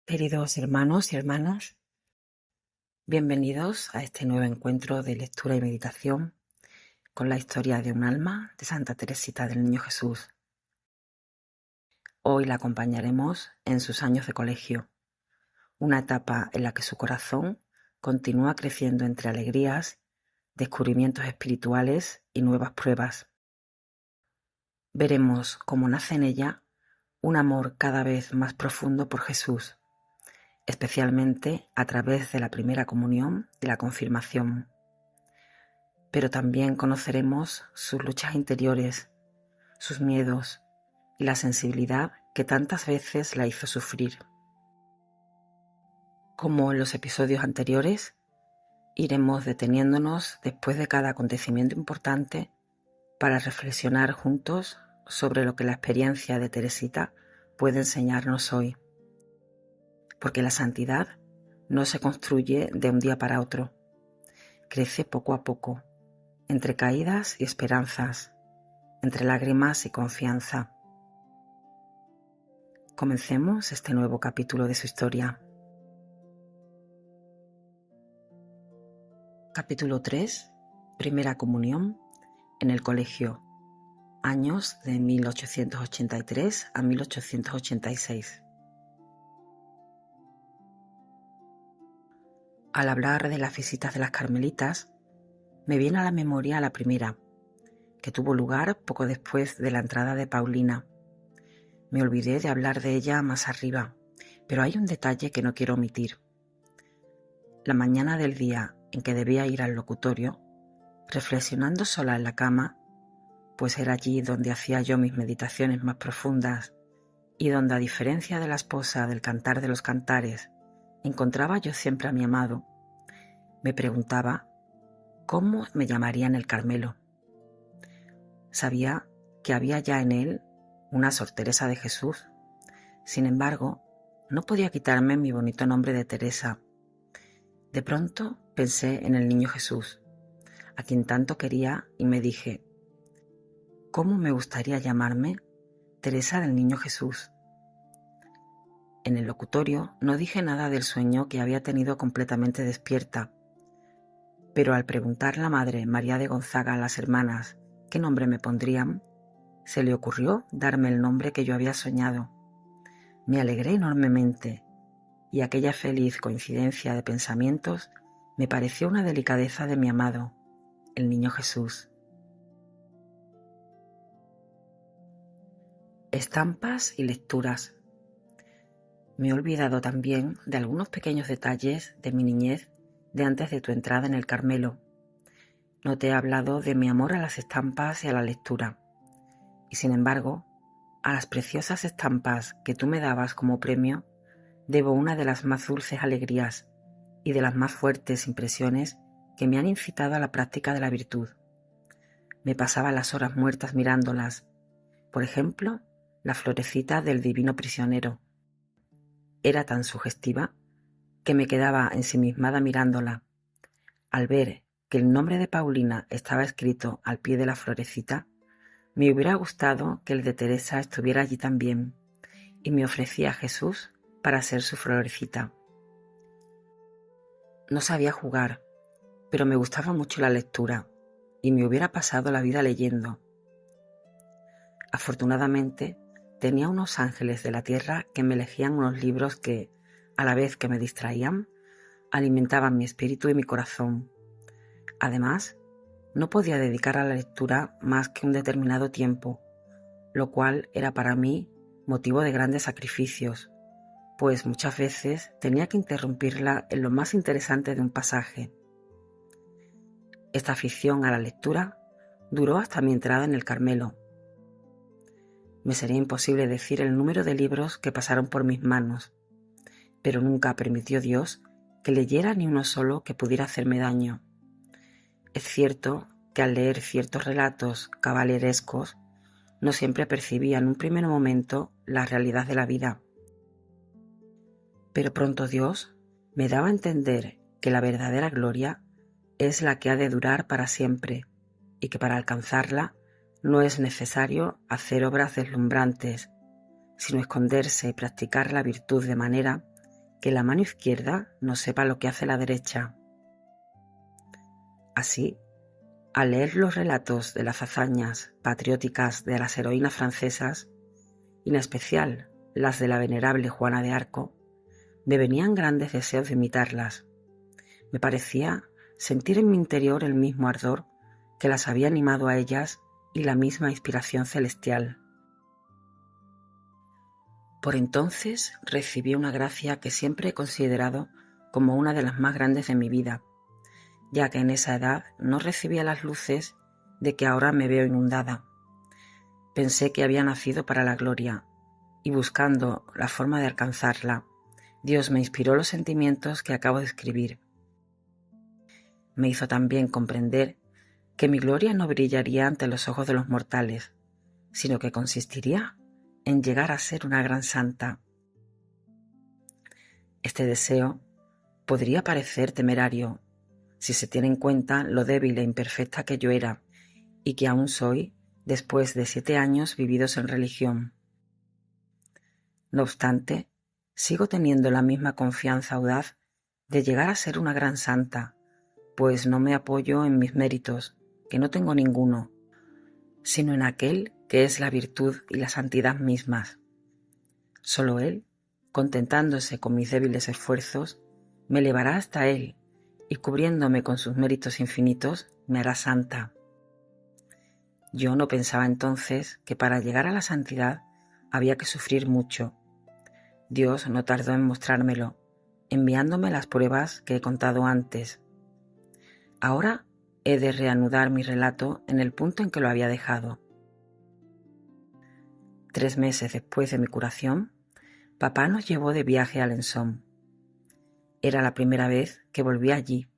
Queridos hermanos y hermanas, bienvenidos a este nuevo encuentro de lectura y meditación con la historia de un alma de Santa Teresita del Niño Jesús. Hoy la acompañaremos en sus años de colegio, una etapa en la que su corazón continúa creciendo entre alegrías, descubrimientos espirituales y nuevas pruebas. Veremos cómo nace en ella un amor cada vez más profundo por Jesús, especialmente a través de la primera comunión y la confirmación. Pero también conoceremos sus luchas interiores, sus miedos y la sensibilidad que tantas veces la hizo sufrir. Como en los episodios anteriores, iremos deteniéndonos después de cada acontecimiento importante para reflexionar juntos sobre lo que la experiencia de Teresita puede enseñarnos hoy. Porque la santidad no se construye de un día para otro, crece poco a poco, entre caídas y esperanzas, entre lágrimas y confianza. Comencemos este nuevo capítulo de su historia. Capítulo 3. Primera comunión en el colegio. Años de 1883 a 1886. Al hablar de las visitas de las carmelitas, me viene a la memoria la primera, que tuvo lugar poco después de la entrada de Paulina. Me olvidé de hablar de ella más arriba, pero hay un detalle que no quiero omitir. La mañana del día en que debía ir al locutorio, reflexionando sola en la cama, pues era allí donde hacía yo mis meditaciones más profundas y donde, a diferencia de la esposa del Cantar de los Cantares, encontraba yo siempre a mi amado, me preguntaba cómo me llamaría en el Carmelo. Sabía que había ya en él una Sor Teresa de Jesús. Sin embargo, no podía quitarme mi bonito nombre de Teresa. De pronto pensé en el Niño Jesús, a quien tanto quería, y me dije, ¿cómo me gustaría llamarme Teresa del Niño Jesús? En el locutorio no dije nada del sueño que había tenido completamente despierta, pero al preguntar la madre María de Gonzaga a las hermanas qué nombre me pondrían, se le ocurrió darme el nombre que yo había soñado. Me alegré enormemente, y aquella feliz coincidencia de pensamientos me pareció una delicadeza de mi amado, el Niño Jesús. Estampas y lecturas. Me he olvidado también de algunos pequeños detalles de mi niñez de antes de tu entrada en el Carmelo. No te he hablado de mi amor a las estampas y a la lectura, y sin embargo, a las preciosas estampas que tú me dabas como premio, debo una de las más dulces alegrías y de las más fuertes impresiones que me han incitado a la práctica de la virtud. Me pasaba las horas muertas mirándolas. Por ejemplo, la florecita del Divino Prisionero. Era tan sugestiva que me quedaba ensimismada mirándola. Al ver que el nombre de Paulina estaba escrito al pie de la florecita, me hubiera gustado que el de Teresa estuviera allí también, y me ofrecí a Jesús para ser su florecita. No sabía jugar, pero me gustaba mucho la lectura, y me hubiera pasado la vida leyendo. Afortunadamente, tenía unos ángeles de la tierra que me elegían unos libros que, a la vez que me distraían, alimentaban mi espíritu y mi corazón. Además, no podía dedicar a la lectura más que un determinado tiempo, lo cual era para mí motivo de grandes sacrificios, pues muchas veces tenía que interrumpirla en lo más interesante de un pasaje. Esta afición a la lectura duró hasta mi entrada en el Carmelo. Me sería imposible decir el número de libros que pasaron por mis manos, pero nunca permitió Dios que leyera ni uno solo que pudiera hacerme daño. Es cierto que al leer ciertos relatos caballerescos no siempre percibía en un primer momento la realidad de la vida, pero pronto Dios me daba a entender que la verdadera gloria es la que ha de durar para siempre y que para alcanzarla no es necesario hacer obras deslumbrantes, sino esconderse y practicar la virtud de manera que la mano izquierda no sepa lo que hace la derecha. Así, al leer los relatos de las hazañas patrióticas de las heroínas francesas, y en especial las de la venerable Juana de Arco, me venían grandes deseos de imitarlas. Me parecía sentir en mi interior el mismo ardor que las había animado a ellas y la misma inspiración celestial. Por entonces recibí una gracia que siempre he considerado como una de las más grandes de mi vida, ya que en esa edad no recibía las luces de que ahora me veo inundada. Pensé que había nacido para la gloria, y buscando la forma de alcanzarla, Dios me inspiró los sentimientos que acabo de escribir. Me hizo también comprender que mi gloria no brillaría ante los ojos de los mortales, sino que consistiría en llegar a ser una gran santa. Este deseo podría parecer temerario si se tiene en cuenta lo débil e imperfecta que yo era y que aún soy después de 7 años vividos en religión. No obstante, sigo teniendo la misma confianza audaz de llegar a ser una gran santa, pues no me apoyo en mis méritos, que no tengo ninguno, sino en aquel que es la virtud y la santidad mismas. Solo Él, contentándose con mis débiles esfuerzos, me elevará hasta Él y cubriéndome con sus méritos infinitos, me hará santa. Yo no pensaba entonces que para llegar a la santidad había que sufrir mucho. Dios no tardó en mostrármelo, enviándome las pruebas que he contado antes. Ahora he de reanudar mi relato en el punto en que lo había dejado. 3 meses después de mi curación, papá nos llevó de viaje a Alençon. Era la primera vez que volví allí,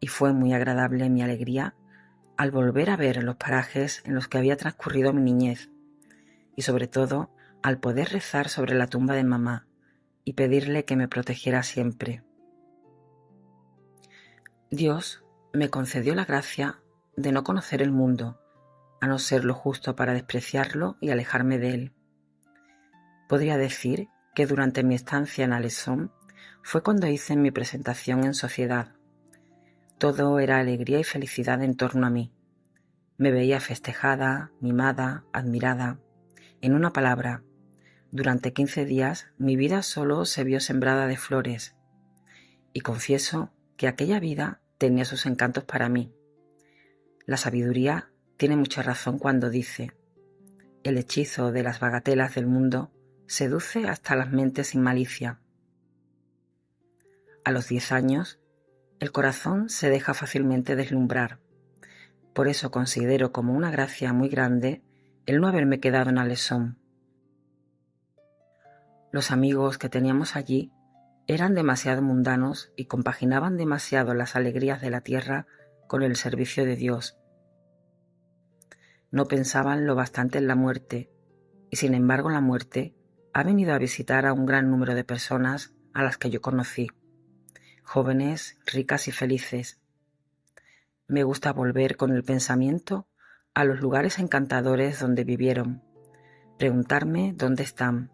y fue muy agradable mi alegría al volver a ver los parajes en los que había transcurrido mi niñez, y sobre todo al poder rezar sobre la tumba de mamá y pedirle que me protegiera siempre. Dios me concedió la gracia de no conocer el mundo, a no ser lo justo para despreciarlo y alejarme de él. Podría decir que durante mi estancia en Alençon fue cuando hice mi presentación en sociedad. Todo era alegría y felicidad en torno a mí. Me veía festejada, mimada, admirada. En una palabra, durante 15 días mi vida solo se vio sembrada de flores, y confieso que aquella vida tenía sus encantos para mí. La sabiduría tiene mucha razón cuando dice: el hechizo de las bagatelas del mundo seduce hasta las mentes sin malicia. A los 10 años, el corazón se deja fácilmente deslumbrar. Por eso considero como una gracia muy grande el no haberme quedado en Alençon. Los amigos que teníamos allí eran demasiado mundanos y compaginaban demasiado las alegrías de la tierra con el servicio de Dios. No pensaban lo bastante en la muerte, y sin embargo la muerte ha venido a visitar a un gran número de personas a las que yo conocí, jóvenes, ricas y felices. Me gusta volver con el pensamiento a los lugares encantadores donde vivieron, preguntarme dónde están,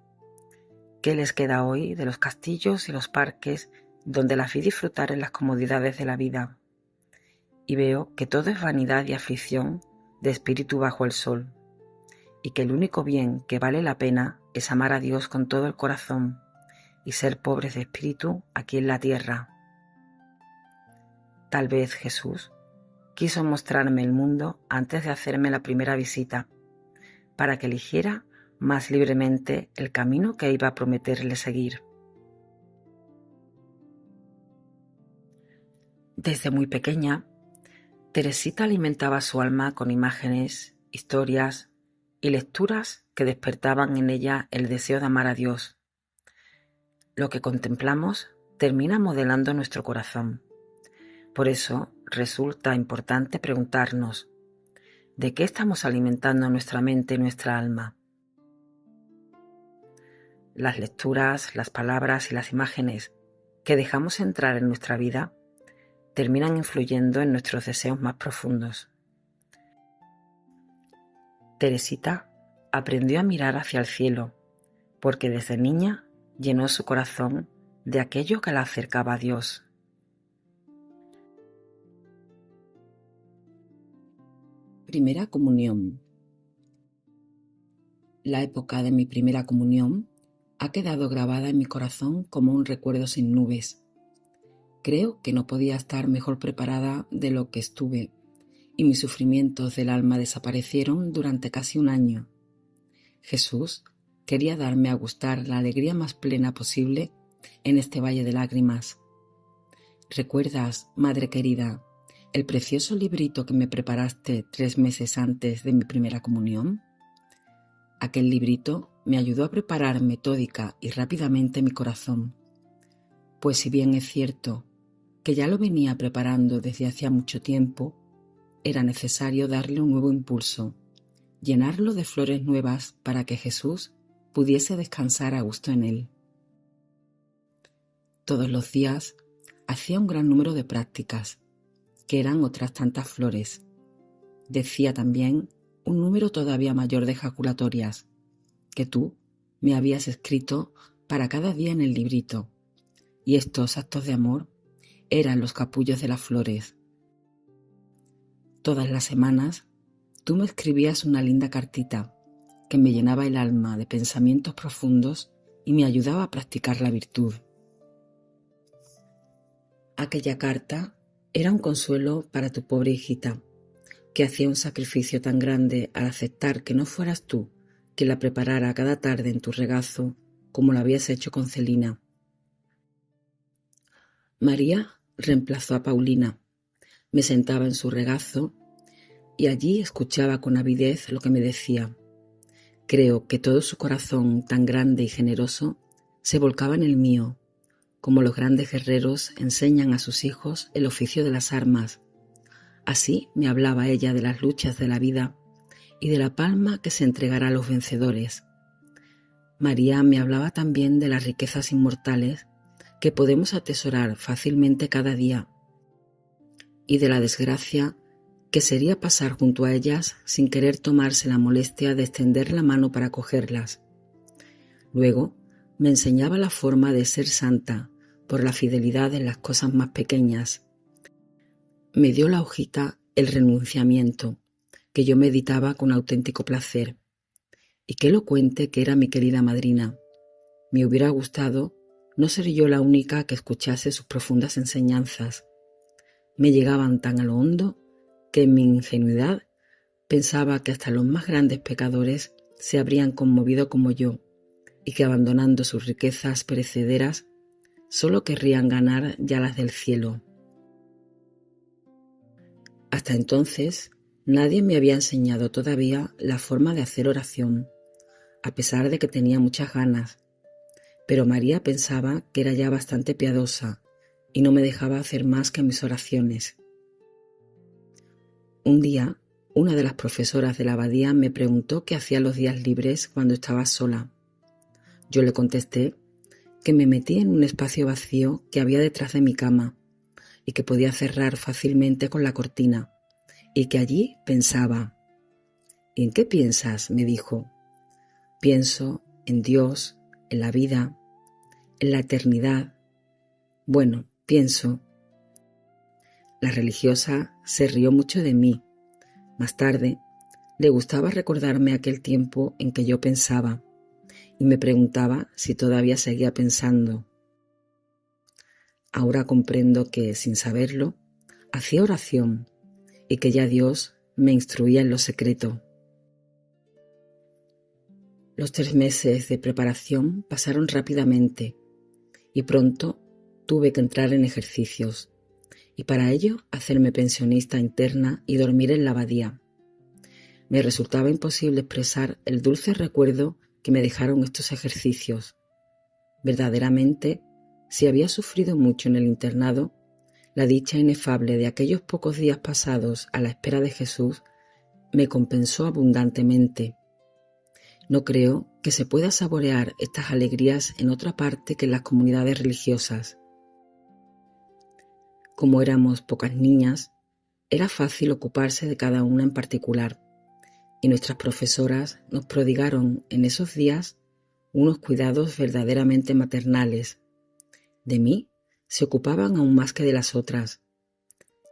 qué les queda hoy de los castillos y los parques donde las vi disfrutar en las comodidades de la vida. Y veo que todo es vanidad y aflicción de espíritu bajo el sol, y que el único bien que vale la pena es amar a Dios con todo el corazón y ser pobres de espíritu aquí en la tierra. Tal vez Jesús quiso mostrarme el mundo antes de hacerme la primera visita, para que eligiera más libremente el camino que iba a prometerle seguir. Desde muy pequeña, Teresita alimentaba su alma con imágenes, historias y lecturas que despertaban en ella el deseo de amar a Dios. Lo que contemplamos termina modelando nuestro corazón. Por eso resulta importante preguntarnos: ¿de qué estamos alimentando nuestra mente y nuestra alma? Las lecturas, las palabras y las imágenes que dejamos entrar en nuestra vida terminan influyendo en nuestros deseos más profundos. Teresita aprendió a mirar hacia el cielo, porque desde niña llenó su corazón de aquello que la acercaba a Dios. Primera comunión. La época de mi primera comunión ha quedado grabada en mi corazón como un recuerdo sin nubes. Creo que no podía estar mejor preparada de lo que estuve, y mis sufrimientos del alma desaparecieron durante casi un año. Jesús quería darme a gustar la alegría más plena posible en este valle de lágrimas. ¿Recuerdas, madre querida, el precioso librito que me preparaste 3 meses antes de mi primera comunión? Aquel librito me ayudó a preparar metódica y rápidamente mi corazón, pues si bien es cierto que ya lo venía preparando desde hacía mucho tiempo, era necesario darle un nuevo impulso, llenarlo de flores nuevas para que Jesús pudiese descansar a gusto en él. Todos los días hacía un gran número de prácticas, que eran otras tantas flores. Decía también un número todavía mayor de ejaculatorias, que tú me habías escrito para cada día en el librito, y estos actos de amor eran los capullos de las flores. Todas las semanas tú me escribías una linda cartita que me llenaba el alma de pensamientos profundos y me ayudaba a practicar la virtud. Aquella carta era un consuelo para tu pobre hijita, que hacía un sacrificio tan grande al aceptar que no fueras tú quien la preparara cada tarde en tu regazo como lo habías hecho con Celina. María reemplazó a Paulina. Me sentaba en su regazo y allí escuchaba con avidez lo que me decía. Creo que todo su corazón tan grande y generoso se volcaba en el mío, como los grandes guerreros enseñan a sus hijos el oficio de las armas. Así me hablaba ella de las luchas de la vida y de la palma que se entregará a los vencedores. María me hablaba también de las riquezas inmortales que podemos atesorar fácilmente cada día y de la desgracia que sería pasar junto a ellas sin querer tomarse la molestia de extender la mano para cogerlas. Luego me enseñaba la forma de ser santa por la fidelidad en las cosas más pequeñas. Me dio la hojita El renunciamiento, que yo meditaba con auténtico placer. Y qué elocuente que era mi querida madrina. Me hubiera gustado no ser yo la única que escuchase sus profundas enseñanzas. Me llegaban tan a lo hondo que en mi ingenuidad pensaba que hasta los más grandes pecadores se habrían conmovido como yo y que abandonando sus riquezas perecederas solo querrían ganar ya las del cielo. Hasta entonces nadie me había enseñado todavía la forma de hacer oración, a pesar de que tenía muchas ganas, pero María pensaba que era ya bastante piadosa y no me dejaba hacer más que mis oraciones. Un día, una de las profesoras de la abadía me preguntó qué hacía los días libres cuando estaba sola. Yo le contesté que me metí en un espacio vacío que había detrás de mi cama y que podía cerrar fácilmente con la cortina, y que allí pensaba. ¿Y en qué piensas?, me dijo. Pienso en Dios, en la vida, en la eternidad. Bueno, pienso. La religiosa se rió mucho de mí. Más tarde, le gustaba recordarme aquel tiempo en que yo pensaba, y me preguntaba si todavía seguía pensando. Ahora comprendo que, sin saberlo, hacía oración y que ya Dios me instruía en lo secreto. Los 3 meses de preparación pasaron rápidamente y pronto tuve que entrar en ejercicios y para ello hacerme pensionista interna y dormir en la abadía. Me resultaba imposible expresar el dulce recuerdo que me dejaron estos ejercicios. Verdaderamente, si había sufrido mucho en el internado, la dicha inefable de aquellos pocos días pasados a la espera de Jesús me compensó abundantemente. No creo que se pueda saborear estas alegrías en otra parte que en las comunidades religiosas. Como éramos pocas niñas, era fácil ocuparse de cada una en particular, y nuestras profesoras nos prodigaron en esos días unos cuidados verdaderamente maternales. De mí se ocupaban aún más que de las otras.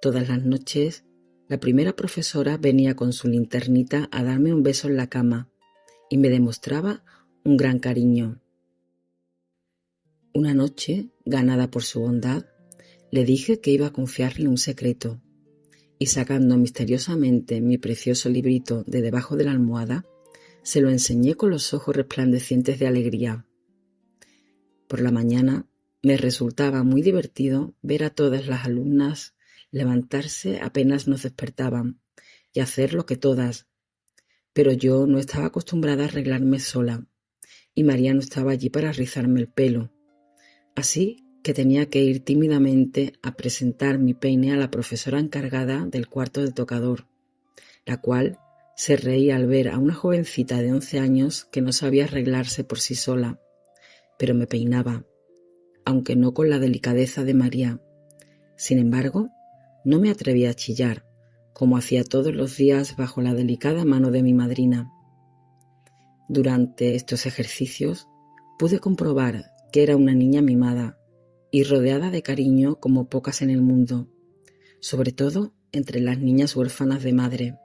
Todas las noches, la primera profesora venía con su linternita a darme un beso en la cama y me demostraba un gran cariño. Una noche, ganada por su bondad, le dije que iba a confiarle un secreto, y sacando misteriosamente mi precioso librito de debajo de la almohada, se lo enseñé con los ojos resplandecientes de alegría. Por la mañana me resultaba muy divertido ver a todas las alumnas levantarse apenas nos despertaban y hacer lo que todas, pero yo no estaba acostumbrada a arreglarme sola, y María no estaba allí para rizarme el pelo, así que tenía que ir tímidamente a presentar mi peine a la profesora encargada del cuarto de tocador, la cual se reía al ver a una jovencita de 11 años que no sabía arreglarse por sí sola, pero me peinaba, aunque no con la delicadeza de María. Sin embargo, no me atrevía a chillar, como hacía todos los días bajo la delicada mano de mi madrina. Durante estos ejercicios pude comprobar que era una niña mimada y rodeada de cariño como pocas en el mundo, sobre todo entre las niñas huérfanas de madre.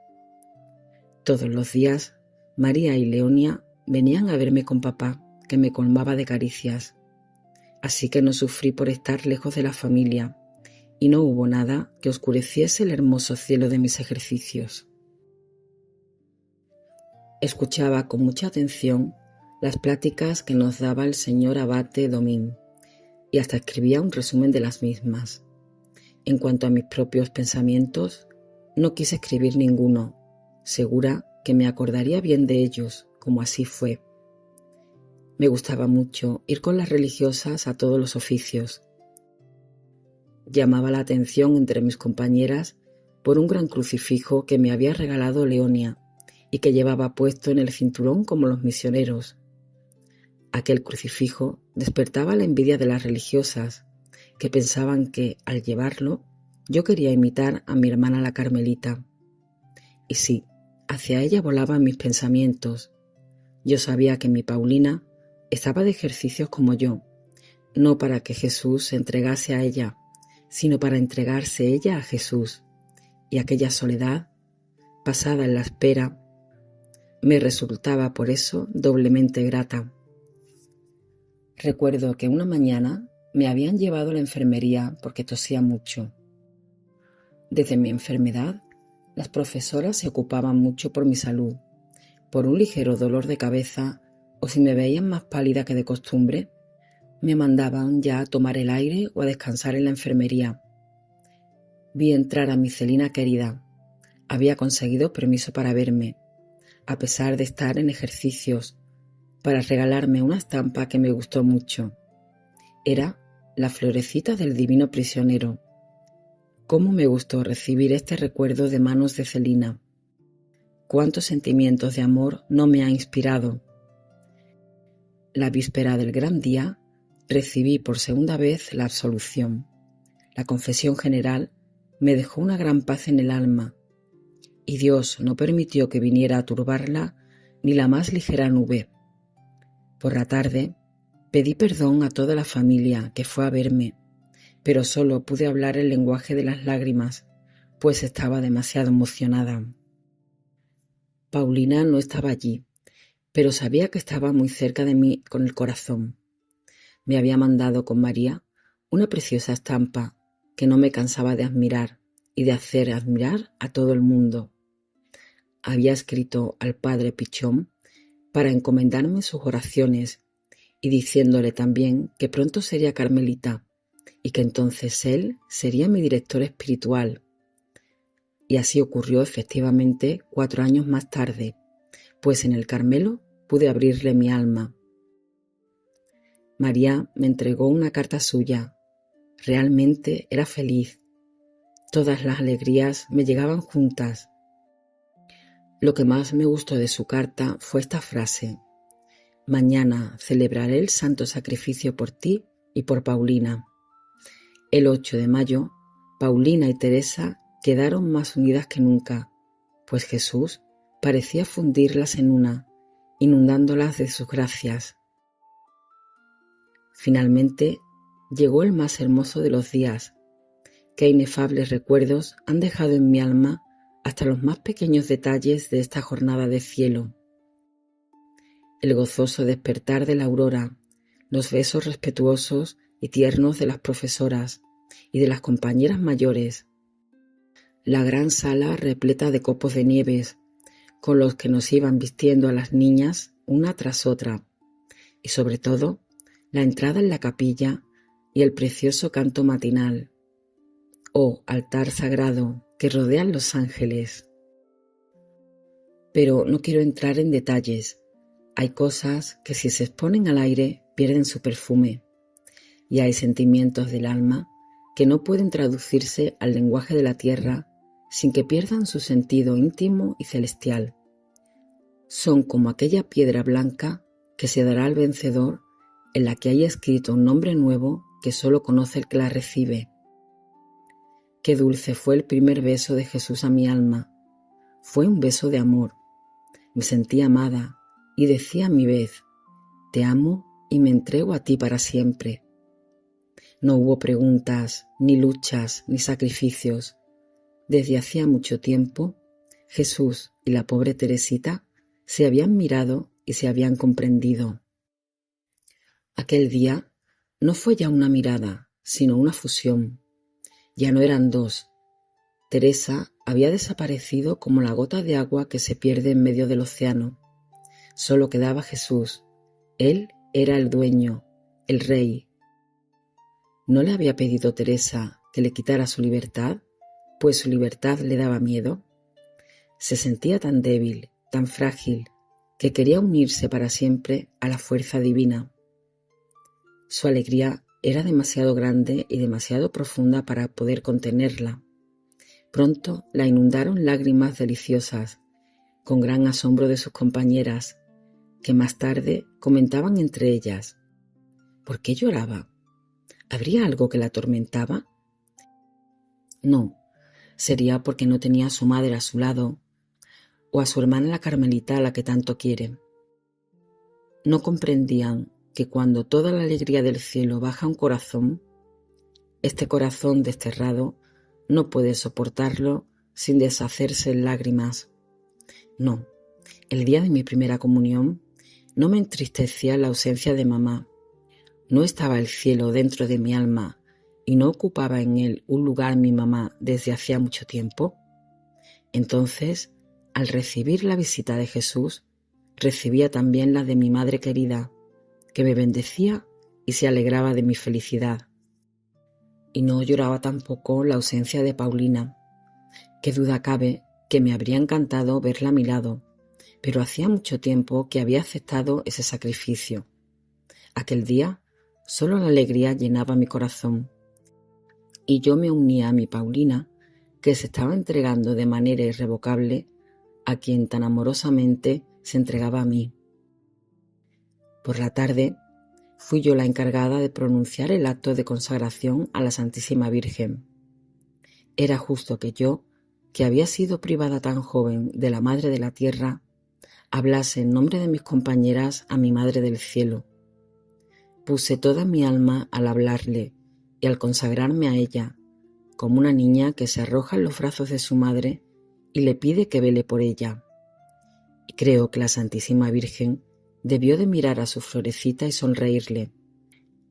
Todos los días, María y Leonia venían a verme con papá, que me colmaba de caricias. Así que no sufrí por estar lejos de la familia, y no hubo nada que oscureciese el hermoso cielo de mis ejercicios. Escuchaba con mucha atención las pláticas que nos daba el señor abate Domín, y hasta escribía un resumen de las mismas. En cuanto a mis propios pensamientos, no quise escribir ninguno, segura que me acordaría bien de ellos, como así fue. Me gustaba mucho ir con las religiosas a todos los oficios. Llamaba la atención entre mis compañeras por un gran crucifijo que me había regalado Leonia y que llevaba puesto en el cinturón como los misioneros. Aquel crucifijo despertaba la envidia de las religiosas, que pensaban que, al llevarlo, yo quería imitar a mi hermana la Carmelita. Y sí, hacia ella volaban mis pensamientos. Yo sabía que mi Paulina estaba de ejercicios como yo, no para que Jesús se entregase a ella, sino para entregarse ella a Jesús, y aquella soledad, pasada en la espera, me resultaba por eso doblemente grata. Recuerdo que una mañana me habían llevado a la enfermería porque tosía mucho. Desde mi enfermedad, las profesoras se ocupaban mucho por mi salud, por un ligero dolor de cabeza o si me veían más pálida que de costumbre, me mandaban ya a tomar el aire o a descansar en la enfermería. Vi entrar a mi Celina querida. Había conseguido permiso para verme, a pesar de estar en ejercicios, para regalarme una estampa que me gustó mucho. Era la florecita del divino prisionero. Cómo me gustó recibir este recuerdo de manos de Celina. Cuántos sentimientos de amor no me ha inspirado. La víspera del gran día recibí por segunda vez la absolución. La confesión general me dejó una gran paz en el alma, y Dios no permitió que viniera a turbarla ni la más ligera nube. Por la tarde pedí perdón a toda la familia que fue a verme, pero solo pude hablar el lenguaje de las lágrimas, pues estaba demasiado emocionada. Paulina no estaba allí, pero sabía que estaba muy cerca de mí con el corazón. Me había mandado con María una preciosa estampa que no me cansaba de admirar y de hacer admirar a todo el mundo. Había escrito al padre Pichón para encomendarme sus oraciones y diciéndole también que pronto sería carmelita y que entonces él sería mi director espiritual. Y así ocurrió efectivamente 4 años más tarde, pues en el Carmelo pude abrirle mi alma. María me entregó una carta suya. Realmente era feliz. Todas las alegrías me llegaban juntas. Lo que más me gustó de su carta fue esta frase: mañana celebraré el santo sacrificio por ti y por Paulina. El 8 de mayo, Paulina y Teresa quedaron más unidas que nunca, pues Jesús parecía fundirlas en una, inundándolas de sus gracias. Finalmente, Llegó el más hermoso de los días. Qué inefables recuerdos han dejado en mi alma hasta los más pequeños detalles de esta jornada de cielo. El gozoso despertar de la aurora, los besos respetuosos y tiernos de las profesoras y de las compañeras mayores, la gran sala repleta de copos de nieves, con los que nos iban vistiendo a las niñas una tras otra, y sobre todo la entrada en la capilla y el precioso canto matinal. Oh, altar sagrado que rodean los ángeles. Pero no quiero entrar en detalles. Hay cosas que si se exponen al aire pierden su perfume, y hay sentimientos del alma que no pueden traducirse al lenguaje de la tierra sin que pierdan su sentido íntimo y celestial. Son como aquella piedra blanca que se dará al vencedor, en la que hay escrito un nombre nuevo que solo conoce el que la recibe. Qué dulce fue el primer beso de Jesús a mi alma. Fue un beso de amor. Me sentí amada y decía a mi vez: te amo y me entrego a ti para siempre. No hubo preguntas, ni luchas, ni sacrificios. Desde hacía mucho tiempo, Jesús y la pobre Teresita se habían mirado y se habían comprendido. Aquel día no fue ya una mirada, sino una fusión. Ya no eran dos. Teresa había desaparecido como la gota de agua que se pierde en medio del océano. Solo quedaba Jesús. Él era el dueño, el rey. ¿No le había pedido Teresa que le quitara su libertad, pues su libertad le daba miedo? Se sentía tan débil, tan frágil, que quería unirse para siempre a la fuerza divina. Su alegría era demasiado grande y demasiado profunda para poder contenerla. Pronto la inundaron lágrimas deliciosas, con gran asombro de sus compañeras, que más tarde comentaban entre ellas: ¿por qué lloraba? ¿Habría algo que la atormentaba? No, sería porque no tenía a su madre a su lado, o a su hermana la Carmelita a la que tanto quiere. No comprendían que cuando toda la alegría del cielo baja a un corazón, este corazón desterrado no puede soportarlo sin deshacerse en lágrimas. No, el día de mi primera comunión no me entristecía la ausencia de mamá. ¿No estaba el cielo dentro de mi alma y no ocupaba en él un lugar mi mamá desde hacía mucho tiempo? Entonces, al recibir la visita de Jesús, recibía también la de mi madre querida, que me bendecía y se alegraba de mi felicidad. Y no lloraba tampoco la ausencia de Paulina. Qué duda cabe que me habría encantado verla a mi lado, pero hacía mucho tiempo que había aceptado ese sacrificio. Aquel día solo la alegría llenaba mi corazón, y yo me unía a mi Paulina, que se estaba entregando de manera irrevocable a quien tan amorosamente se entregaba a mí. Por la tarde fui yo la encargada de pronunciar el acto de consagración a la Santísima Virgen. Era justo que yo, que había sido privada tan joven de la Madre de la Tierra, hablase en nombre de mis compañeras a mi Madre del Cielo. Puse toda mi alma al hablarle y al consagrarme a ella, como una niña que se arroja en los brazos de su madre y le pide que vele por ella. Y creo que la Santísima Virgen debió de mirar a su Florecita y sonreírle.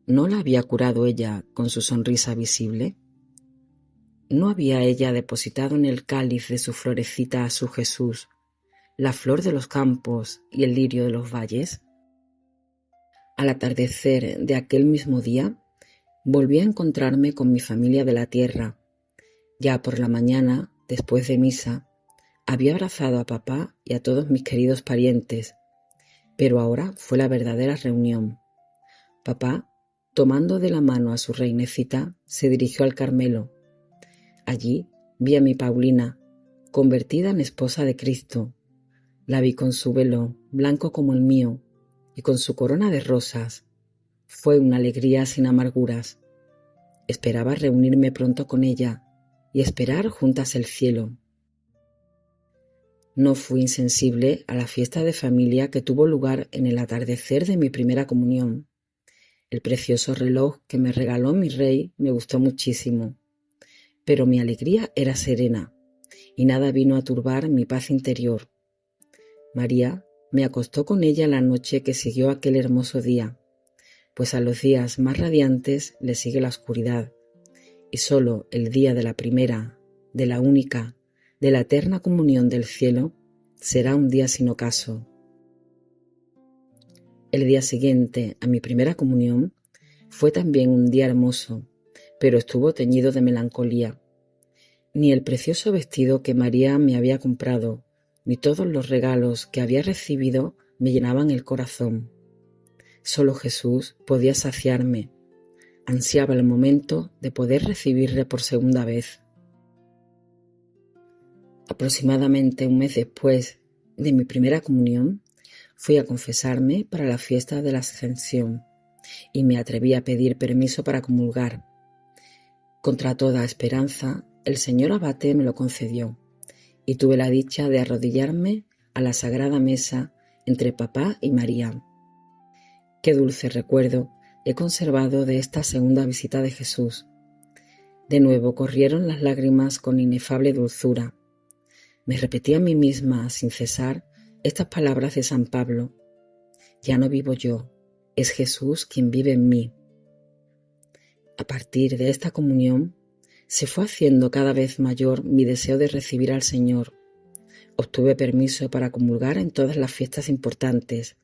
¿No la había curado ella con su sonrisa visible? ¿No había ella depositado en el cáliz de su Florecita a su Jesús, la flor de los campos y el lirio de los valles? Al atardecer de aquel mismo día, volví a encontrarme con mi familia de la tierra. Ya por la mañana, después de misa, había abrazado a papá y a todos mis queridos parientes, pero ahora fue la verdadera reunión. Papá, tomando de la mano a su reinecita, se dirigió al Carmelo. Allí vi a mi Paulina, convertida en esposa de Cristo. La vi con su velo, blanco como el mío, y con su corona de rosas. Fue una alegría sin amarguras. Esperaba reunirme pronto con ella y esperar juntas el cielo. No fui insensible a la fiesta de familia que tuvo lugar en el atardecer de mi primera comunión. El precioso reloj que me regaló mi rey me gustó muchísimo, pero mi alegría era serena y nada vino a turbar mi paz interior. María me acostó con ella la noche que siguió aquel hermoso día, pues a los días más radiantes le sigue la oscuridad, y solo el día de la primera, de la única, de la eterna comunión del cielo, será un día sin ocaso. El día siguiente a mi primera comunión fue también un día hermoso, pero estuvo teñido de melancolía. Ni el precioso vestido que María me había comprado, ni todos los regalos que había recibido me llenaban el corazón. Solo Jesús podía saciarme. Ansiaba el momento de poder recibirle por segunda vez. Aproximadamente un mes después de mi primera comunión, fui a confesarme para la fiesta de la Ascensión y me atreví a pedir permiso para comulgar. Contra toda esperanza, el señor abate me lo concedió y tuve la dicha de arrodillarme a la sagrada mesa entre papá y María. Qué dulce recuerdo he conservado de esta segunda visita de Jesús. De nuevo corrieron las lágrimas con inefable dulzura. Me repetí a mí misma sin cesar estas palabras de San Pablo: ya no vivo yo, es Jesús quien vive en mí. A partir de esta comunión, se fue haciendo cada vez mayor mi deseo de recibir al Señor. Obtuve permiso para comulgar en todas las fiestas importantes.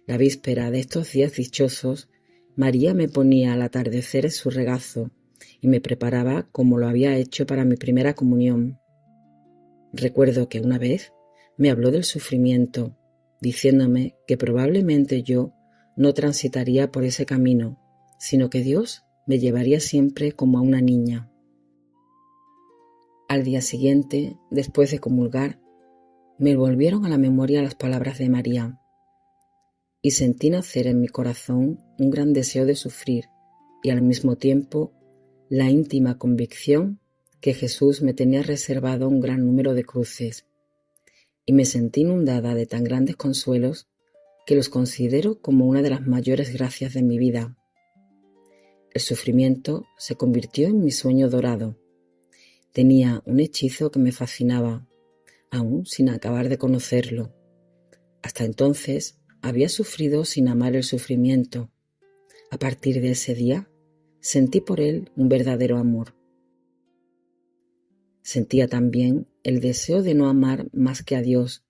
La víspera de estos días dichosos, María me ponía al atardecer en su regazo y me preparaba como lo había hecho para mi primera comunión. Recuerdo que una vez me habló del sufrimiento, diciéndome que probablemente yo no transitaría por ese camino, sino que Dios me llevaría siempre como a una niña. Al día siguiente, después de comulgar, me volvieron a la memoria las palabras de María, y sentí nacer en mi corazón un gran deseo de sufrir y al mismo tiempo la íntima convicción que Jesús me tenía reservado un gran número de cruces, y me sentí inundada de tan grandes consuelos que los considero como una de las mayores gracias de mi vida. El sufrimiento se convirtió en mi sueño dorado. Tenía un hechizo que me fascinaba, aún sin acabar de conocerlo. Hasta entonces había sufrido sin amar el sufrimiento. A partir de ese día, sentí por él un verdadero amor. Sentía también el deseo de no amar más que a Dios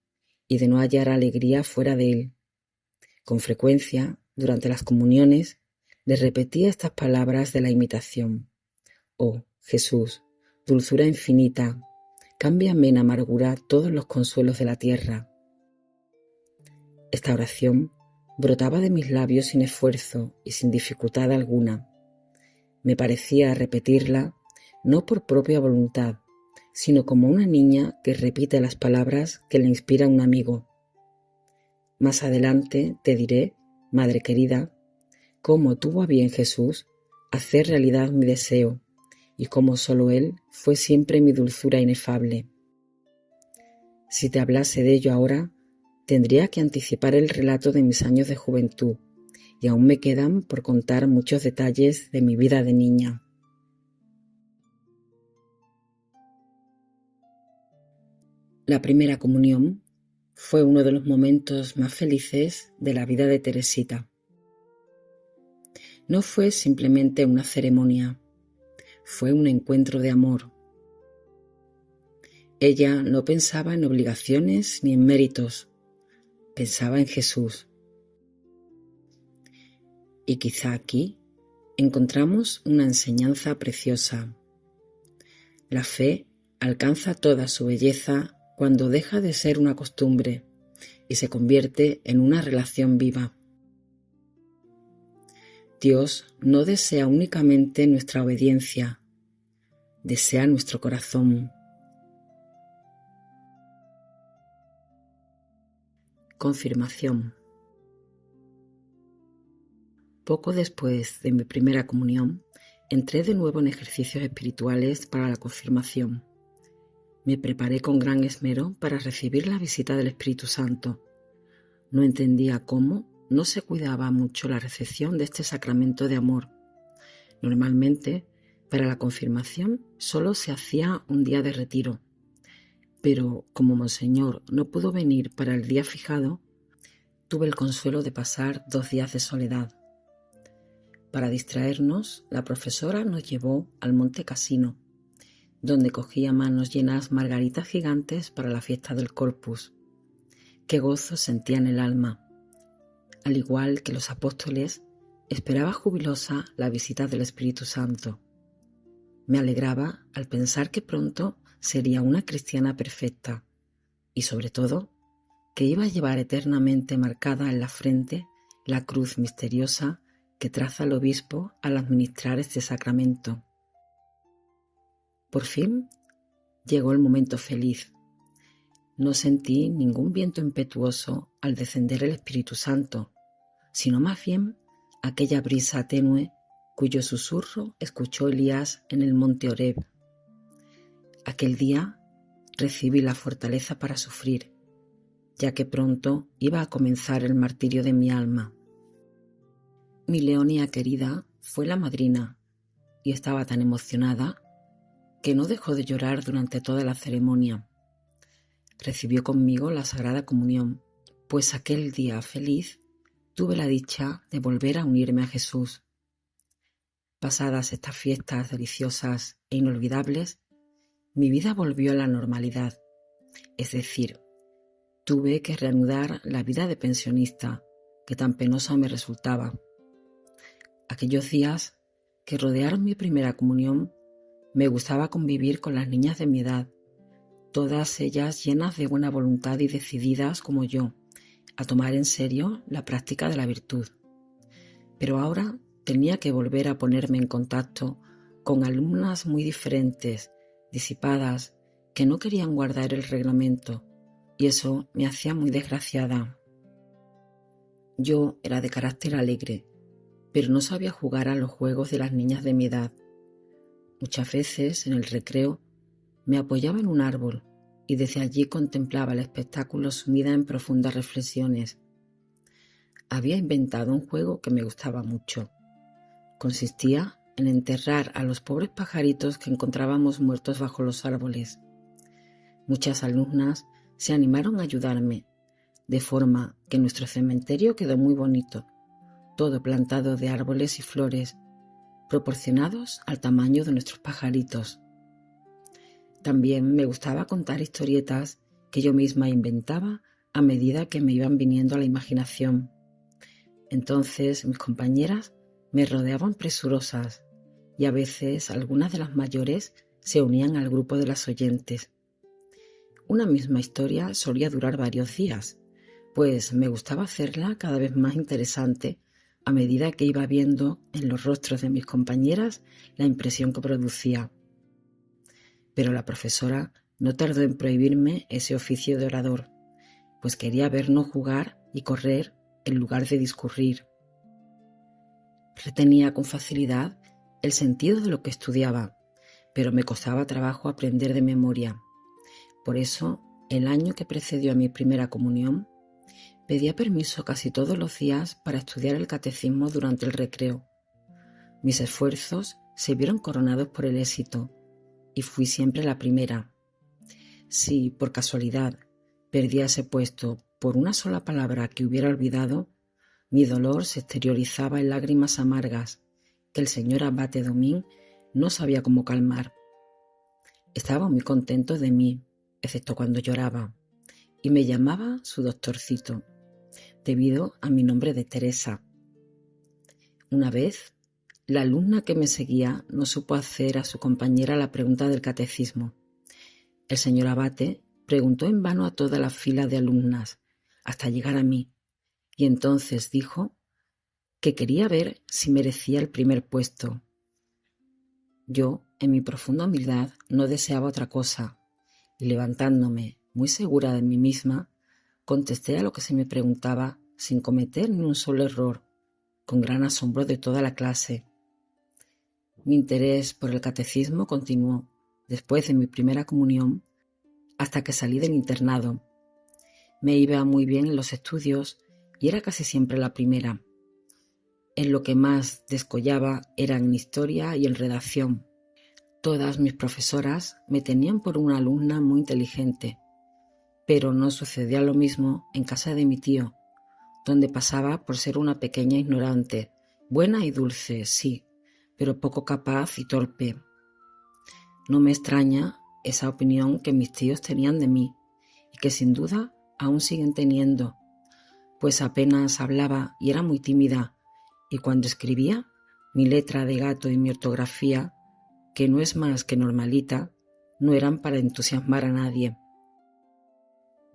y de no hallar alegría fuera de él. Con frecuencia, durante las comuniones, le repetía estas palabras de la imitación: oh Jesús, dulzura infinita, cámbiame en amargura todos los consuelos de la tierra. Esta oración brotaba de mis labios sin esfuerzo y sin dificultad alguna. Me parecía repetirla no por propia voluntad, sino como una niña que repite las palabras que le inspira un amigo. Más adelante te diré, madre querida, cómo tuvo a bien Jesús hacer realidad mi deseo y cómo solo Él fue siempre mi dulzura inefable. Si te hablase de ello ahora, tendría que anticipar el relato de mis años de juventud, y aún me quedan por contar muchos detalles de mi vida de niña. La primera comunión fue uno de los momentos más felices de la vida de Teresita. No fue simplemente una ceremonia, fue un encuentro de amor. Ella no pensaba en obligaciones ni en méritos, pensaba en Jesús. Y quizá aquí encontramos una enseñanza preciosa. La fe alcanza toda su belleza cuando deja de ser una costumbre y se convierte en una relación viva. Dios no desea únicamente nuestra obediencia, desea nuestro corazón. Confirmación. Poco después de mi primera comunión, entré de nuevo en ejercicios espirituales para la confirmación. Me preparé con gran esmero para recibir la visita del Espíritu Santo. No entendía cómo no se cuidaba mucho la recepción de este sacramento de amor. Normalmente, para la confirmación solo se hacía un día de retiro, pero como Monseñor no pudo venir para el día fijado, tuve el consuelo de pasar 2 días de soledad. Para distraernos, la profesora nos llevó al Monte Cassino, donde cogí a manos llenas margaritas gigantes para la fiesta del Corpus. Qué gozo sentía en el alma. Al igual que los apóstoles, esperaba jubilosa la visita del Espíritu Santo. Me alegraba al pensar que pronto sería una cristiana perfecta y, sobre todo, que iba a llevar eternamente marcada en la frente la cruz misteriosa que traza el obispo al administrar este sacramento. Por fin llegó el momento feliz. No sentí ningún viento impetuoso al descender el Espíritu Santo, sino más bien aquella brisa tenue cuyo susurro escuchó Elías en el monte Horeb. Aquel día recibí la fortaleza para sufrir, ya que pronto iba a comenzar el martirio de mi alma. Mi Leonia querida fue la madrina y estaba tan emocionada que no dejó de llorar durante toda la ceremonia. Recibió conmigo la Sagrada Comunión, pues aquel día feliz tuve la dicha de volver a unirme a Jesús. Pasadas estas fiestas deliciosas e inolvidables, mi vida volvió a la normalidad, es decir, tuve que reanudar la vida de pensionista que tan penosa me resultaba. Aquellos días que rodearon mi primera comunión, me gustaba convivir con las niñas de mi edad, todas ellas llenas de buena voluntad y decididas como yo, a tomar en serio la práctica de la virtud. Pero ahora tenía que volver a ponerme en contacto con alumnas muy diferentes, disipadas, que no querían guardar el reglamento, y eso me hacía muy desgraciada. Yo era de carácter alegre, pero no sabía jugar a los juegos de las niñas de mi edad. Muchas veces, en el recreo, me apoyaba en un árbol y desde allí contemplaba el espectáculo sumida en profundas reflexiones. Había inventado un juego que me gustaba mucho. Consistía en enterrar a los pobres pajaritos que encontrábamos muertos bajo los árboles. Muchas alumnas se animaron a ayudarme, de forma que nuestro cementerio quedó muy bonito, todo plantado de árboles y flores, proporcionados al tamaño de nuestros pajaritos. También me gustaba contar historietas que yo misma inventaba a medida que me iban viniendo a la imaginación. Entonces mis compañeras me rodeaban presurosas y a veces algunas de las mayores se unían al grupo de las oyentes. Una misma historia solía durar varios días, pues me gustaba hacerla cada vez más interesante a medida que iba viendo en los rostros de mis compañeras la impresión que producía. Pero la profesora no tardó en prohibirme ese oficio de orador, pues quería vernos jugar y correr en lugar de discurrir. Retenía con facilidad el sentido de lo que estudiaba, pero me costaba trabajo aprender de memoria. Por eso, el año que precedió a mi primera comunión, pedía permiso casi todos los días para estudiar el catecismo durante el recreo. Mis esfuerzos se vieron coronados por el éxito y fui siempre la primera. Si, por casualidad, perdía ese puesto por una sola palabra que hubiera olvidado, mi dolor se exteriorizaba en lágrimas amargas que el señor abate Domín no sabía cómo calmar. Estaba muy contento de mí, excepto cuando lloraba, y me llamaba su doctorcito, debido a mi nombre de Teresa. Una vez, la alumna que me seguía no supo hacer a su compañera la pregunta del catecismo. El señor abate preguntó en vano a toda la fila de alumnas, hasta llegar a mí, y entonces dijo que quería ver si merecía el primer puesto. Yo, en mi profunda humildad, no deseaba otra cosa, y levantándome, muy segura de mí misma, contesté a lo que se me preguntaba sin cometer ni un solo error, con gran asombro de toda la clase. Mi interés por el catecismo continuó, después de mi primera comunión, hasta que salí del internado. Me iba muy bien en los estudios y era casi siempre la primera. En lo que más descollaba era en historia y en redacción. Todas mis profesoras me tenían por una alumna muy inteligente, pero no sucedía lo mismo en casa de mi tío, donde pasaba por ser una pequeña ignorante, buena y dulce, sí, pero poco capaz y torpe. No me extraña esa opinión que mis tíos tenían de mí, y que sin duda aún siguen teniendo, pues apenas hablaba y era muy tímida, y cuando escribía, mi letra de gato y mi ortografía, que no es más que normalita, no eran para entusiasmar a nadie.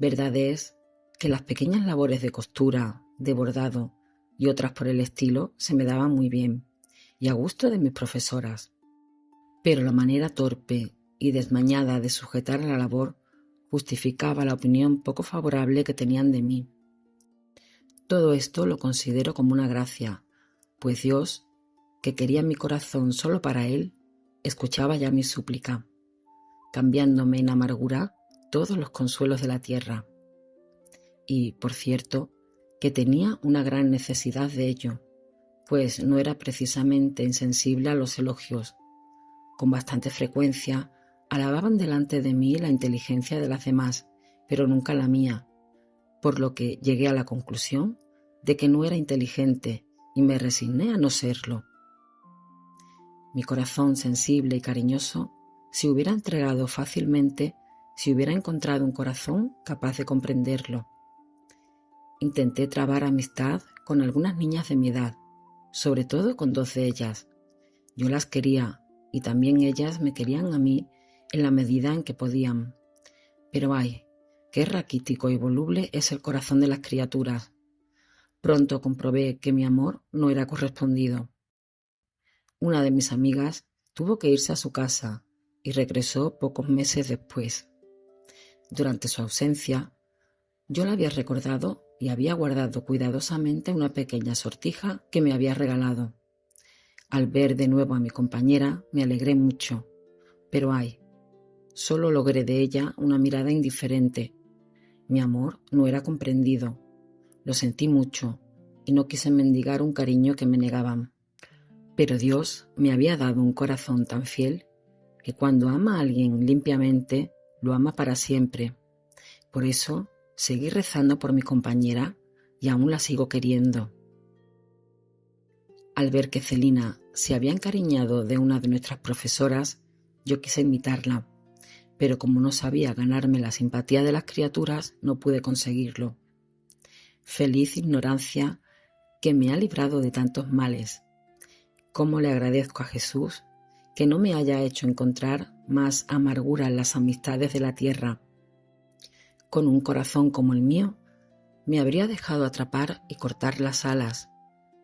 Verdad es que las pequeñas labores de costura, de bordado y otras por el estilo se me daban muy bien y a gusto de mis profesoras. Pero la manera torpe y desmañada de sujetar la labor justificaba la opinión poco favorable que tenían de mí. Todo esto lo considero como una gracia, pues Dios, que quería mi corazón solo para Él, escuchaba ya mi súplica, cambiándome en amargura todos los consuelos de la tierra. Y, por cierto, que tenía una gran necesidad de ello, pues no era precisamente insensible a los elogios. Con bastante frecuencia alababan delante de mí la inteligencia de las demás, pero nunca la mía, por lo que llegué a la conclusión de que no era inteligente y me resigné a no serlo. Mi corazón sensible y cariñoso se hubiera entregado fácilmente si hubiera encontrado un corazón capaz de comprenderlo. Intenté trabar amistad con algunas niñas de mi edad, sobre todo con 2 de ellas. Yo las quería y también ellas me querían a mí en la medida en que podían. Pero ay, qué raquítico y voluble es el corazón de las criaturas. Pronto comprobé que mi amor no era correspondido. Una de mis amigas tuvo que irse a su casa y regresó pocos meses después. Durante su ausencia, yo la había recordado y había guardado cuidadosamente una pequeña sortija que me había regalado. Al ver de nuevo a mi compañera me alegré mucho, pero ay, solo logré de ella una mirada indiferente. Mi amor no era comprendido, lo sentí mucho y no quise mendigar un cariño que me negaban. Pero Dios me había dado un corazón tan fiel que cuando ama a alguien limpiamente, lo ama para siempre. Por eso seguí rezando por mi compañera y aún la sigo queriendo. Al ver que Celina se había encariñado de una de nuestras profesoras, yo quise imitarla, pero como no sabía ganarme la simpatía de las criaturas, no pude conseguirlo. Feliz ignorancia que me ha librado de tantos males. Cómo le agradezco a Jesús que no me haya hecho encontrar más amargura en las amistades de la tierra. Con un corazón como el mío, me habría dejado atrapar y cortar las alas,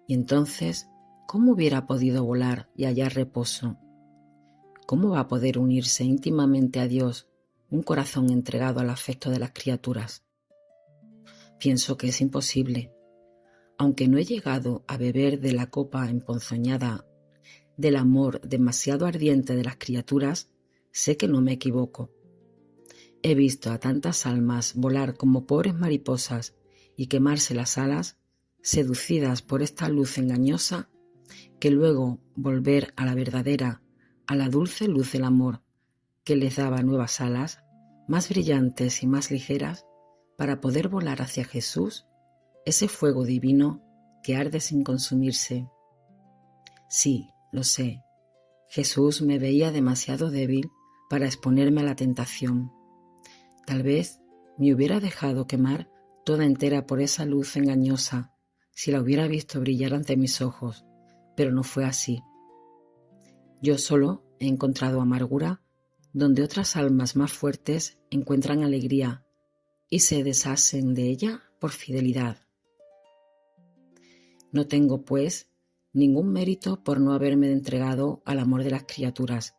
y entonces, ¿cómo hubiera podido volar y hallar reposo? ¿Cómo va a poder unirse íntimamente a Dios un corazón entregado al afecto de las criaturas? Pienso que es imposible. Aunque no he llegado a beber de la copa emponzoñada del amor demasiado ardiente de las criaturas, sé que no me equivoco. He visto a tantas almas volar como pobres mariposas y quemarse las alas, seducidas por esta luz engañosa, que luego volver a la verdadera, a la dulce luz del amor, que les daba nuevas alas, más brillantes y más ligeras, para poder volar hacia Jesús, ese fuego divino que arde sin consumirse. Sí, lo sé, Jesús me veía demasiado débil para exponerme a la tentación. Tal vez me hubiera dejado quemar toda entera por esa luz engañosa si la hubiera visto brillar ante mis ojos, pero no fue así. Yo solo he encontrado amargura donde otras almas más fuertes encuentran alegría y se deshacen de ella por fidelidad. No tengo, pues, ningún mérito por no haberme entregado al amor de las criaturas,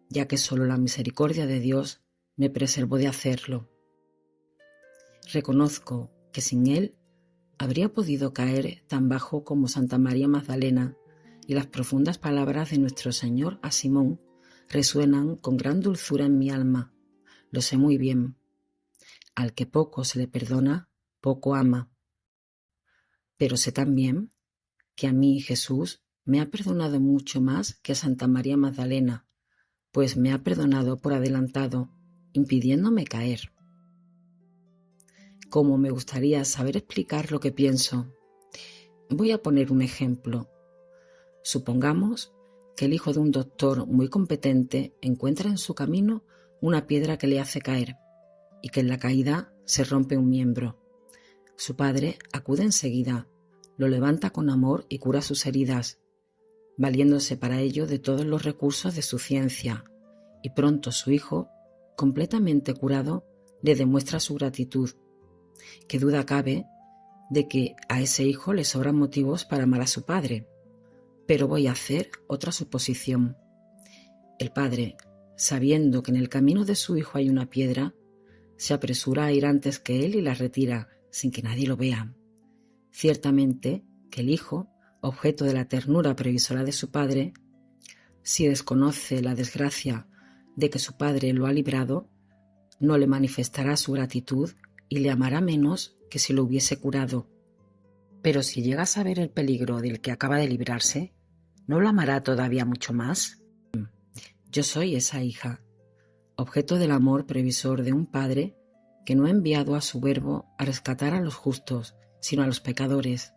ya que solo la misericordia de Dios me preservó de hacerlo. Reconozco que sin Él habría podido caer tan bajo como Santa María Magdalena, y las profundas palabras de nuestro Señor a Simón resuenan con gran dulzura en mi alma. Lo sé muy bien. Al que poco se le perdona, poco ama. Pero sé también que a mí Jesús me ha perdonado mucho más que a Santa María Magdalena, pues me ha perdonado por adelantado, impidiéndome caer. Como me gustaría saber explicar lo que pienso, voy a poner un ejemplo. Supongamos que el hijo de un doctor muy competente encuentra en su camino una piedra que le hace caer y que en la caída se rompe un miembro. Su padre acude enseguida, lo levanta con amor y cura sus heridas, valiéndose para ello de todos los recursos de su ciencia, y pronto su hijo, completamente curado, le demuestra su gratitud. ¿Qué duda cabe de que a ese hijo le sobran motivos para amar a su padre? Pero voy a hacer otra suposición. El padre, sabiendo que en el camino de su hijo hay una piedra, se apresura a ir antes que él y la retira, sin que nadie lo vea. Ciertamente que el hijo, objeto de la ternura previsora de su padre, si desconoce la desgracia de que su padre lo ha librado, no le manifestará su gratitud y le amará menos que si lo hubiese curado. Pero si llega a saber el peligro del que acaba de librarse, ¿no lo amará todavía mucho más? Yo soy esa hija, objeto del amor previsor de un padre que no ha enviado a su verbo a rescatar a los justos, sino a los pecadores.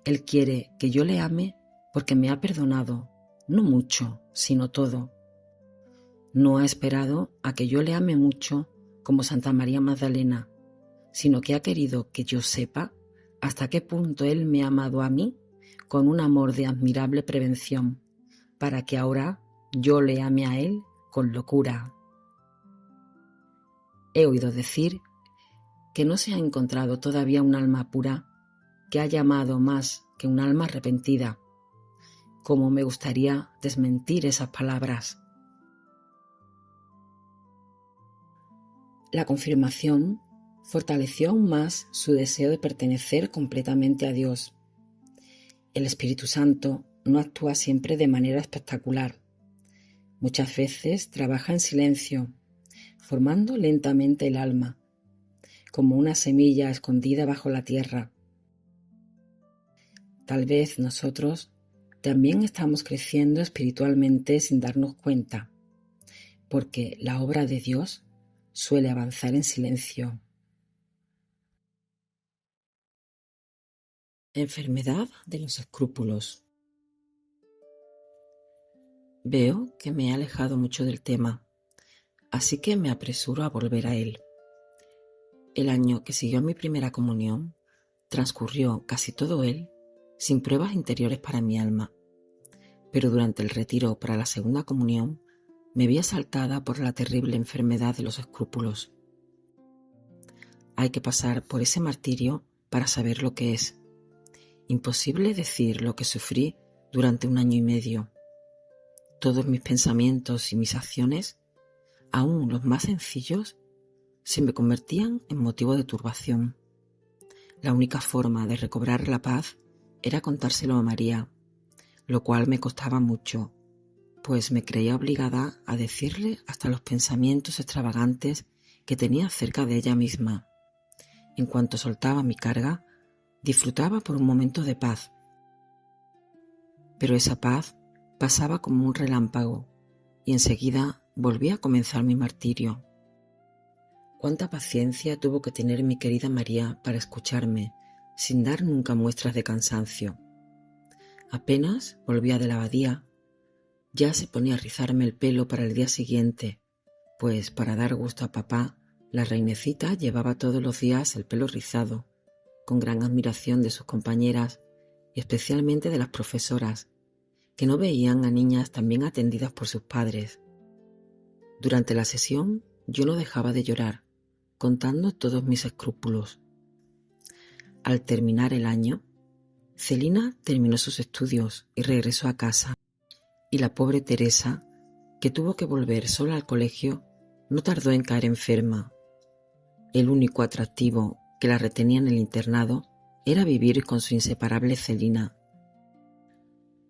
Él quiere que yo le ame porque me ha perdonado, no mucho, sino todo. No ha esperado a que yo le ame mucho como Santa María Magdalena, sino que ha querido que yo sepa hasta qué punto Él me ha amado a mí con un amor de admirable prevención, para que ahora yo le ame a Él con locura. He oído decir que no se ha encontrado todavía un alma pura que haya amado más que un alma arrepentida. Como me gustaría desmentir esas palabras. La confirmación fortaleció aún más su deseo de pertenecer completamente a Dios. El Espíritu Santo no actúa siempre de manera espectacular. Muchas veces trabaja en silencio, formando lentamente el alma, como una semilla escondida bajo la tierra. Tal vez nosotros también estamos creciendo espiritualmente sin darnos cuenta, porque la obra de Dios suele avanzar en silencio. Enfermedad de los escrúpulos. Veo que me he alejado mucho del tema, así que me apresuro a volver a él. El año que siguió a mi primera comunión transcurrió casi todo él sin pruebas interiores para mi alma, pero durante el retiro para la segunda comunión me vi asaltada por la terrible enfermedad de los escrúpulos. Hay que pasar por ese martirio para saber lo que es. Imposible decir lo que sufrí durante 1 año y medio. Todos mis pensamientos y mis acciones, aun los más sencillos, se me convertían en motivo de turbación. La única forma de recobrar la paz era contárselo a María, lo cual me costaba mucho, pues me creía obligada a decirle hasta los pensamientos extravagantes que tenía acerca de ella misma. En cuanto soltaba mi carga, disfrutaba por un momento de paz. Pero esa paz pasaba como un relámpago y enseguida volvía a comenzar mi martirio. Cuánta paciencia tuvo que tener mi querida María para escucharme, sin dar nunca muestras de cansancio. Apenas volvía de la abadía, ya se ponía a rizarme el pelo para el día siguiente, pues para dar gusto a papá, la reinecita llevaba todos los días el pelo rizado, con gran admiración de sus compañeras y especialmente de las profesoras, que no veían a niñas tan bien atendidas por sus padres. Durante la sesión yo no dejaba de llorar, contando todos mis escrúpulos. Al terminar el año, Celina terminó sus estudios y regresó a casa, y la pobre Teresa, que tuvo que volver sola al colegio, no tardó en caer enferma. El único atractivo que la retenía en el internado era vivir con su inseparable Celina.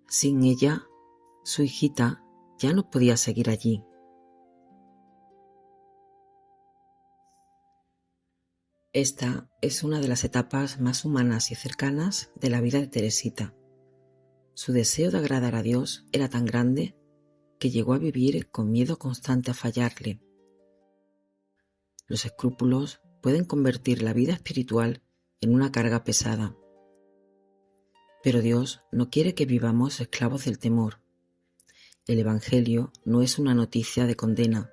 Sin ella, su hijita ya no podía seguir allí. Esta es una de las etapas más humanas y cercanas de la vida de Teresita. Su deseo de agradar a Dios era tan grande que llegó a vivir con miedo constante a fallarle. Los escrúpulos pueden convertir la vida espiritual en una carga pesada. Pero Dios no quiere que vivamos esclavos del temor. El Evangelio no es una noticia de condena,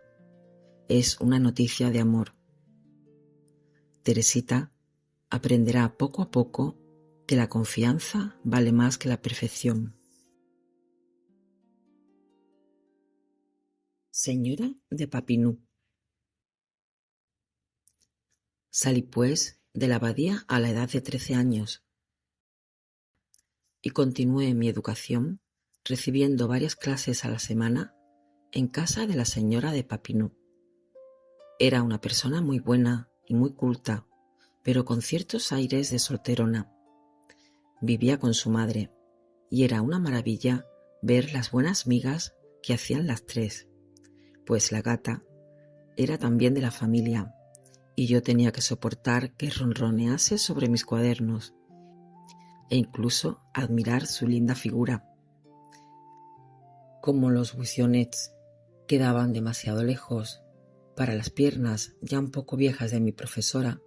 es una noticia de amor. Teresita aprenderá poco a poco que la confianza vale más que la perfección. Señora de Papinou. Salí pues de la abadía a la edad de 13 años y continué mi educación recibiendo varias clases a la semana en casa de la señora de Papinou. Era una persona muy buena y muy culta, pero con ciertos aires de solterona. Vivía con su madre y era una maravilla ver las buenas migas que hacían las tres, pues la gata era también de la familia y yo tenía que soportar que ronronease sobre mis cuadernos e incluso admirar su linda figura. Como los buissonets quedaban demasiado lejos para las piernas ya un poco viejas de mi profesora,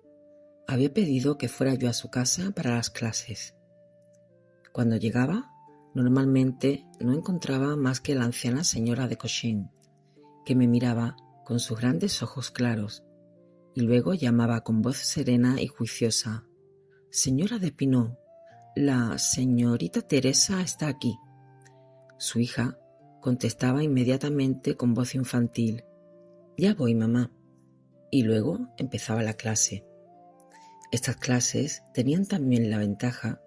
había pedido que fuera yo a su casa para las clases. Cuando llegaba, normalmente no encontraba más que la anciana señora de Cochin, que me miraba con sus grandes ojos claros, y luego llamaba con voz serena y juiciosa: «Señora de Pineau, la señorita Teresa está aquí». Su hija contestaba inmediatamente con voz infantil: «Ya voy, mamá». Y luego empezaba la clase. Estas clases tenían también la ventaja,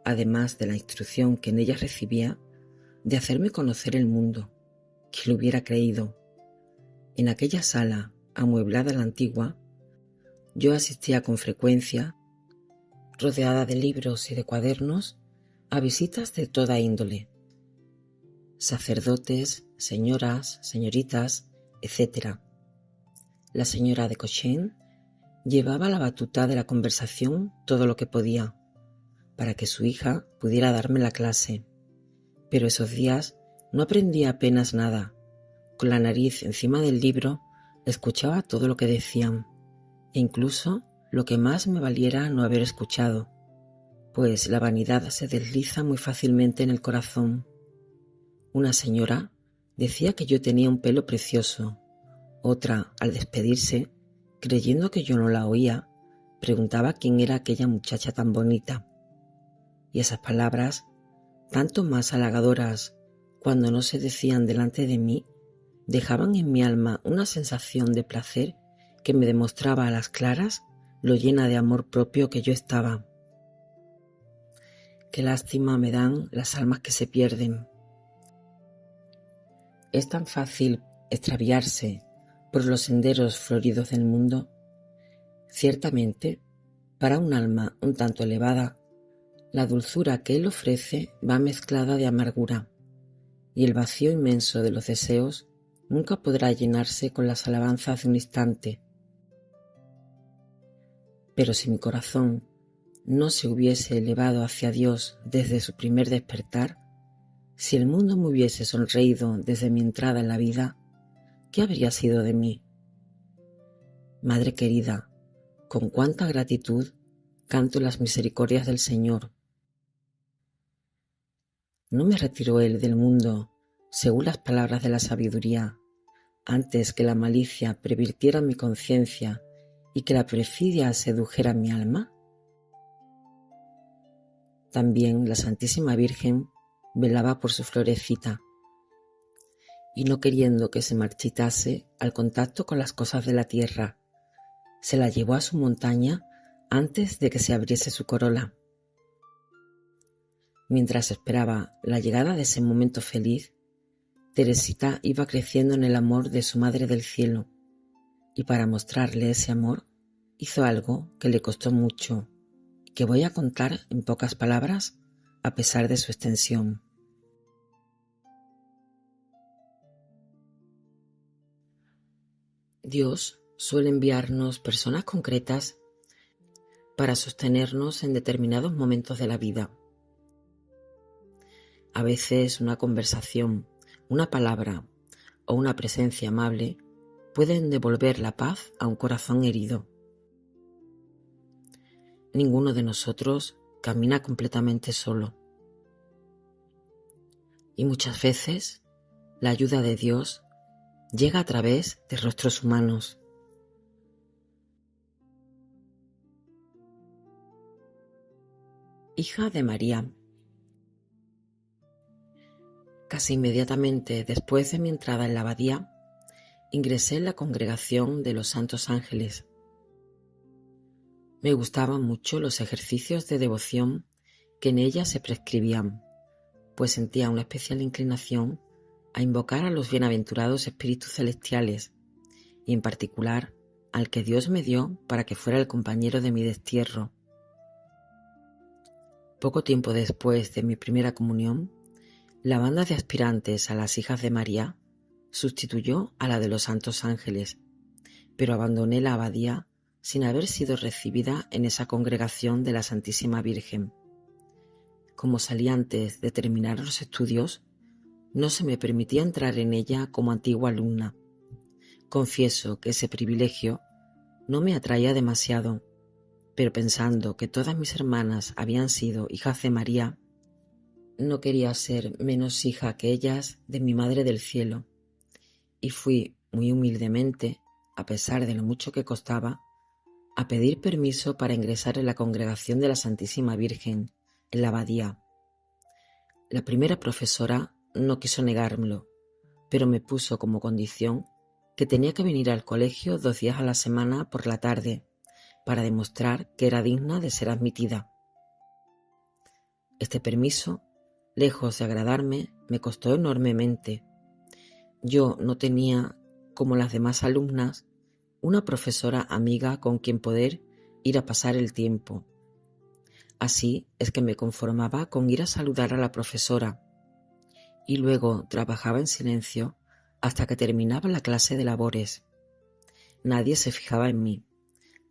además de la instrucción que en ellas recibía, de hacerme conocer el mundo. ¿Quién lo hubiera creído? En aquella sala, amueblada a la antigua, yo asistía con frecuencia, rodeada de libros y de cuadernos, a visitas de toda índole. Sacerdotes, señoras, señoritas, etc. La señora de Cochin llevaba la batuta de la conversación todo lo que podía, para que su hija pudiera darme la clase. Pero esos días no aprendía apenas nada. Con la nariz encima del libro escuchaba todo lo que decían, e incluso lo que más me valiera no haber escuchado, pues la vanidad se desliza muy fácilmente en el corazón. Una señora decía que yo tenía un pelo precioso. Otra, al despedirse, creyendo que yo no la oía, preguntaba quién era aquella muchacha tan bonita. Y esas palabras, tanto más halagadoras cuando no se decían delante de mí, dejaban en mi alma una sensación de placer que me demostraba a las claras lo llena de amor propio que yo estaba. Qué lástima me dan las almas que se pierden. Es tan fácil extraviarse por los senderos floridos del mundo. Ciertamente, para un alma un tanto elevada, la dulzura que él ofrece va mezclada de amargura, y el vacío inmenso de los deseos nunca podrá llenarse con las alabanzas de un instante. Pero si mi corazón no se hubiese elevado hacia Dios desde su primer despertar, si el mundo me hubiese sonreído desde mi entrada en la vida, ¿qué habría sido de mí? Madre querida, con cuánta gratitud canto las misericordias del Señor. ¿No me retiró Él del mundo, según las palabras de la sabiduría, antes que la malicia pervirtiera mi conciencia y que la perfidia sedujera mi alma? También la Santísima Virgen velaba por su florecita, y no queriendo que se marchitase al contacto con las cosas de la tierra, se la llevó a su montaña antes de que se abriese su corola. Mientras esperaba la llegada de ese momento feliz, Teresita iba creciendo en el amor de su Madre del Cielo, y para mostrarle ese amor hizo algo que le costó mucho y que voy a contar en pocas palabras a pesar de su extensión. Dios suele enviarnos personas concretas para sostenernos en determinados momentos de la vida. A veces una conversación, una palabra o una presencia amable pueden devolver la paz a un corazón herido. Ninguno de nosotros camina completamente solo. Y muchas veces la ayuda de Dios llega a través de rostros humanos. Hija de María. Casi inmediatamente después de mi entrada en la abadía, ingresé en la congregación de los Santos Ángeles. Me gustaban mucho los ejercicios de devoción que en ella se prescribían, pues sentía una especial inclinación a invocar a los bienaventurados espíritus celestiales y en particular al que Dios me dio para que fuera el compañero de mi destierro. Poco tiempo después de mi primera comunión, la banda de aspirantes a las hijas de María sustituyó a la de los Santos Ángeles, pero abandoné la abadía sin haber sido recibida en esa congregación de la Santísima Virgen. Como salí antes de terminar los estudios, no se me permitía entrar en ella como antigua alumna. Confieso que ese privilegio no me atraía demasiado, pero pensando que todas mis hermanas habían sido hijas de María, no quería ser menos hija que ellas de mi Madre del Cielo, y fui muy humildemente, a pesar de lo mucho que costaba, a pedir permiso para ingresar en la congregación de la Santísima Virgen, en la abadía. La primera profesora no quiso negármelo, pero me puso como condición que tenía que venir al colegio 2 días a la semana por la tarde, para demostrar que era digna de ser admitida. Este permiso, lejos de agradarme, me costó enormemente. Yo no tenía, como las demás alumnas, una profesora amiga con quien poder ir a pasar el tiempo. Así es que me conformaba con ir a saludar a la profesora y luego trabajaba en silencio hasta que terminaba la clase de labores. Nadie se fijaba en mí,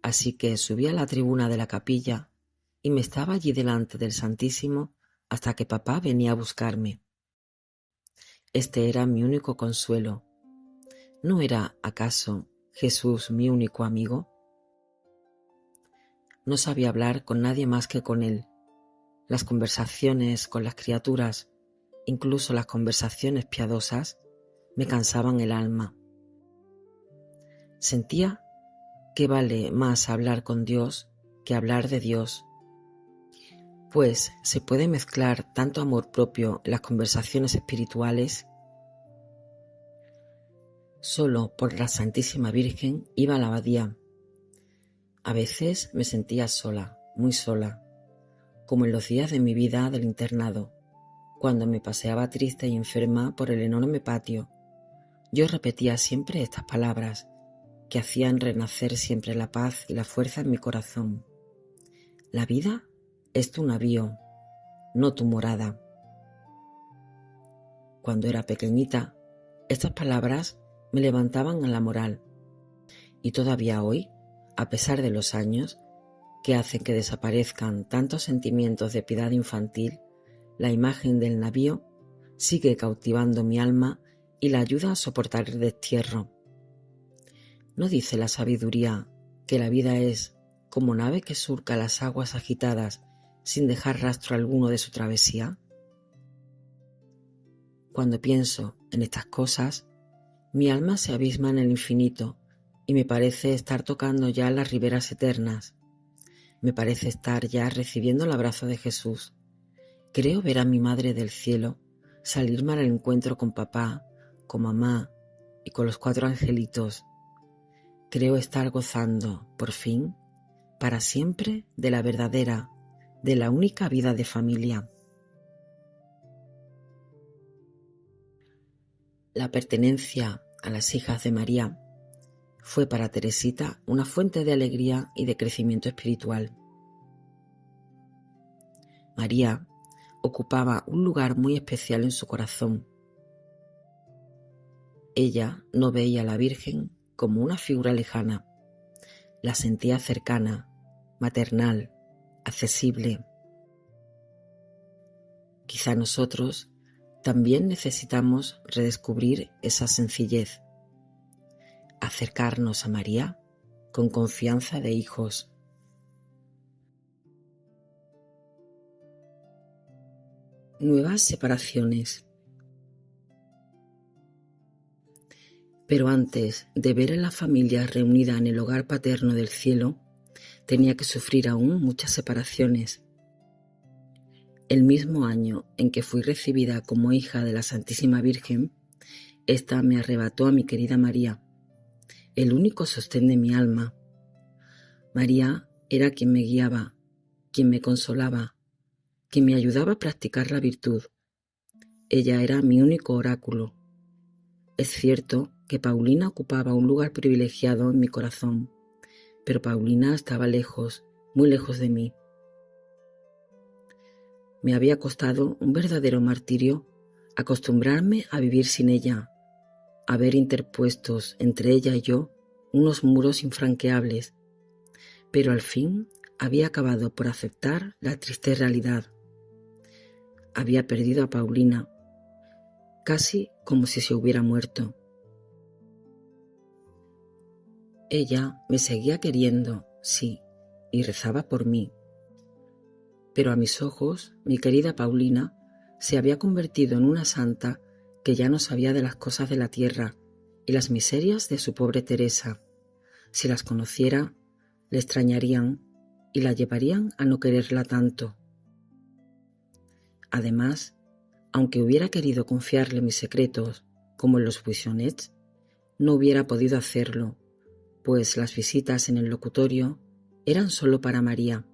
así que subí a la tribuna de la capilla y me estaba allí delante del Santísimo hasta que papá venía a buscarme. Este era mi único consuelo. ¿No era, acaso, Jesús mi único amigo? No sabía hablar con nadie más que con él. Las conversaciones con las criaturas, incluso las conversaciones piadosas, me cansaban el alma. Sentía que vale más hablar con Dios que hablar de Dios, pues se puede mezclar tanto amor propio en las conversaciones espirituales. Solo por la Santísima Virgen iba a la abadía. A veces me sentía sola, muy sola, como en los días de mi vida del internado, cuando me paseaba triste y enferma por el enorme patio. Yo repetía siempre estas palabras, que hacían renacer siempre la paz y la fuerza en mi corazón. La vida es tu navío, no tu morada. Cuando era pequeñita, estas palabras me levantaban a la moral, y todavía hoy, a pesar de los años, que hacen que desaparezcan tantos sentimientos de piedad infantil, la imagen del navío sigue cautivando mi alma y la ayuda a soportar el destierro. ¿No dice la sabiduría que la vida es como nave que surca las aguas agitadas sin dejar rastro alguno de su travesía? Cuando pienso en estas cosas, mi alma se abisma en el infinito y me parece estar tocando ya las riberas eternas. Me parece estar ya recibiendo el abrazo de Jesús. Creo ver a mi Madre del Cielo salirme al encuentro con papá, con mamá y con los 4 angelitos. Creo estar gozando, por fin, para siempre, de la verdadera, de la única vida de familia. La pertenencia a las hijas de María fue para Teresita una fuente de alegría y de crecimiento espiritual. María ocupaba un lugar muy especial en su corazón. Ella no veía a la Virgen como una figura lejana, la sentía cercana, maternal, accesible. Quizá nosotros también necesitamos redescubrir esa sencillez, acercarnos a María con confianza de hijos. Nuevas separaciones. Pero antes de ver a la familia reunida en el hogar paterno del cielo, tenía que sufrir aún muchas separaciones. El mismo año en que fui recibida como hija de la Santísima Virgen, ésta me arrebató a mi querida María, el único sostén de mi alma. María era quien me guiaba, quien me consolaba, quien me ayudaba a practicar la virtud. Ella era mi único oráculo. Es cierto que Paulina ocupaba un lugar privilegiado en mi corazón, pero Paulina estaba lejos, muy lejos de mí. Me había costado un verdadero martirio acostumbrarme a vivir sin ella, a ver interpuestos entre ella y yo unos muros infranqueables, pero al fin había acabado por aceptar la triste realidad. Había perdido a Paulina, casi como si se hubiera muerto. Ella me seguía queriendo, sí, y rezaba por mí. Pero a mis ojos, mi querida Paulina se había convertido en una santa que ya no sabía de las cosas de la tierra y las miserias de su pobre Teresa. Si las conociera, le extrañarían y la llevarían a no quererla tanto. Además, aunque hubiera querido confiarle mis secretos, como en los buissonets, no hubiera podido hacerlo, pues las visitas en el locutorio eran solo para María.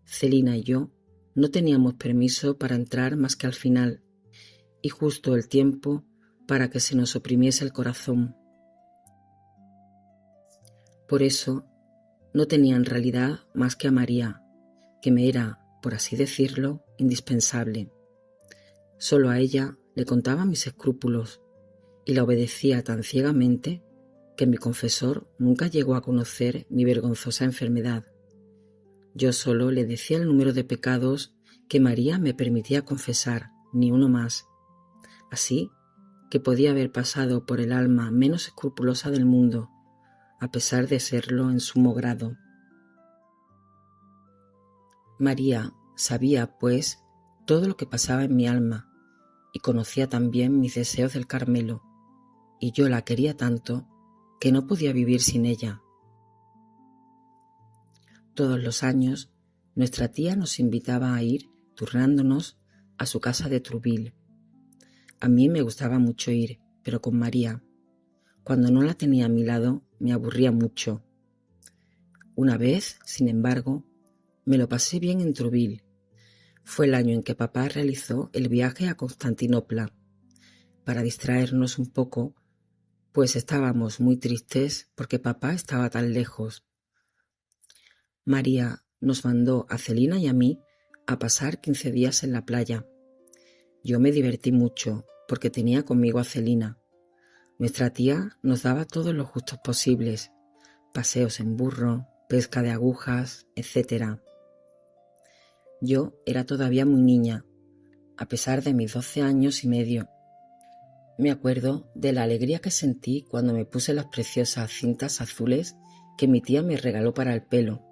Celina y yo no teníamos permiso para entrar más que al final, y justo el tiempo para que se nos oprimiese el corazón. Por eso, no tenía en realidad más que a María, que me era, por así decirlo, indispensable. Solo a ella le contaba mis escrúpulos, y la obedecía tan ciegamente que mi confesor nunca llegó a conocer mi vergonzosa enfermedad. Yo solo le decía el número de pecados que María me permitía confesar, ni uno más. Así que podía haber pasado por el alma menos escrupulosa del mundo, a pesar de serlo en sumo grado. María sabía, pues, todo lo que pasaba en mi alma y conocía también mis deseos del Carmelo, y yo la quería tanto que no podía vivir sin ella. Todos los años, nuestra tía nos invitaba a ir, turnándonos, a su casa de Trouville. A mí me gustaba mucho ir, pero con María. Cuando no la tenía a mi lado, me aburría mucho. Una vez, sin embargo, me lo pasé bien en Trouville. Fue el año en que papá realizó el viaje a Constantinopla. Para distraernos un poco, pues estábamos muy tristes porque papá estaba tan lejos. María nos mandó a Celina y a mí a pasar 15 días en la playa. Yo me divertí mucho porque tenía conmigo a Celina. Nuestra tía nos daba todos los gustos posibles, paseos en burro, pesca de agujas, etc. Yo era todavía muy niña, a pesar de mis 12 años y medio. Me acuerdo de la alegría que sentí cuando me puse las preciosas cintas azules que mi tía me regaló para el pelo.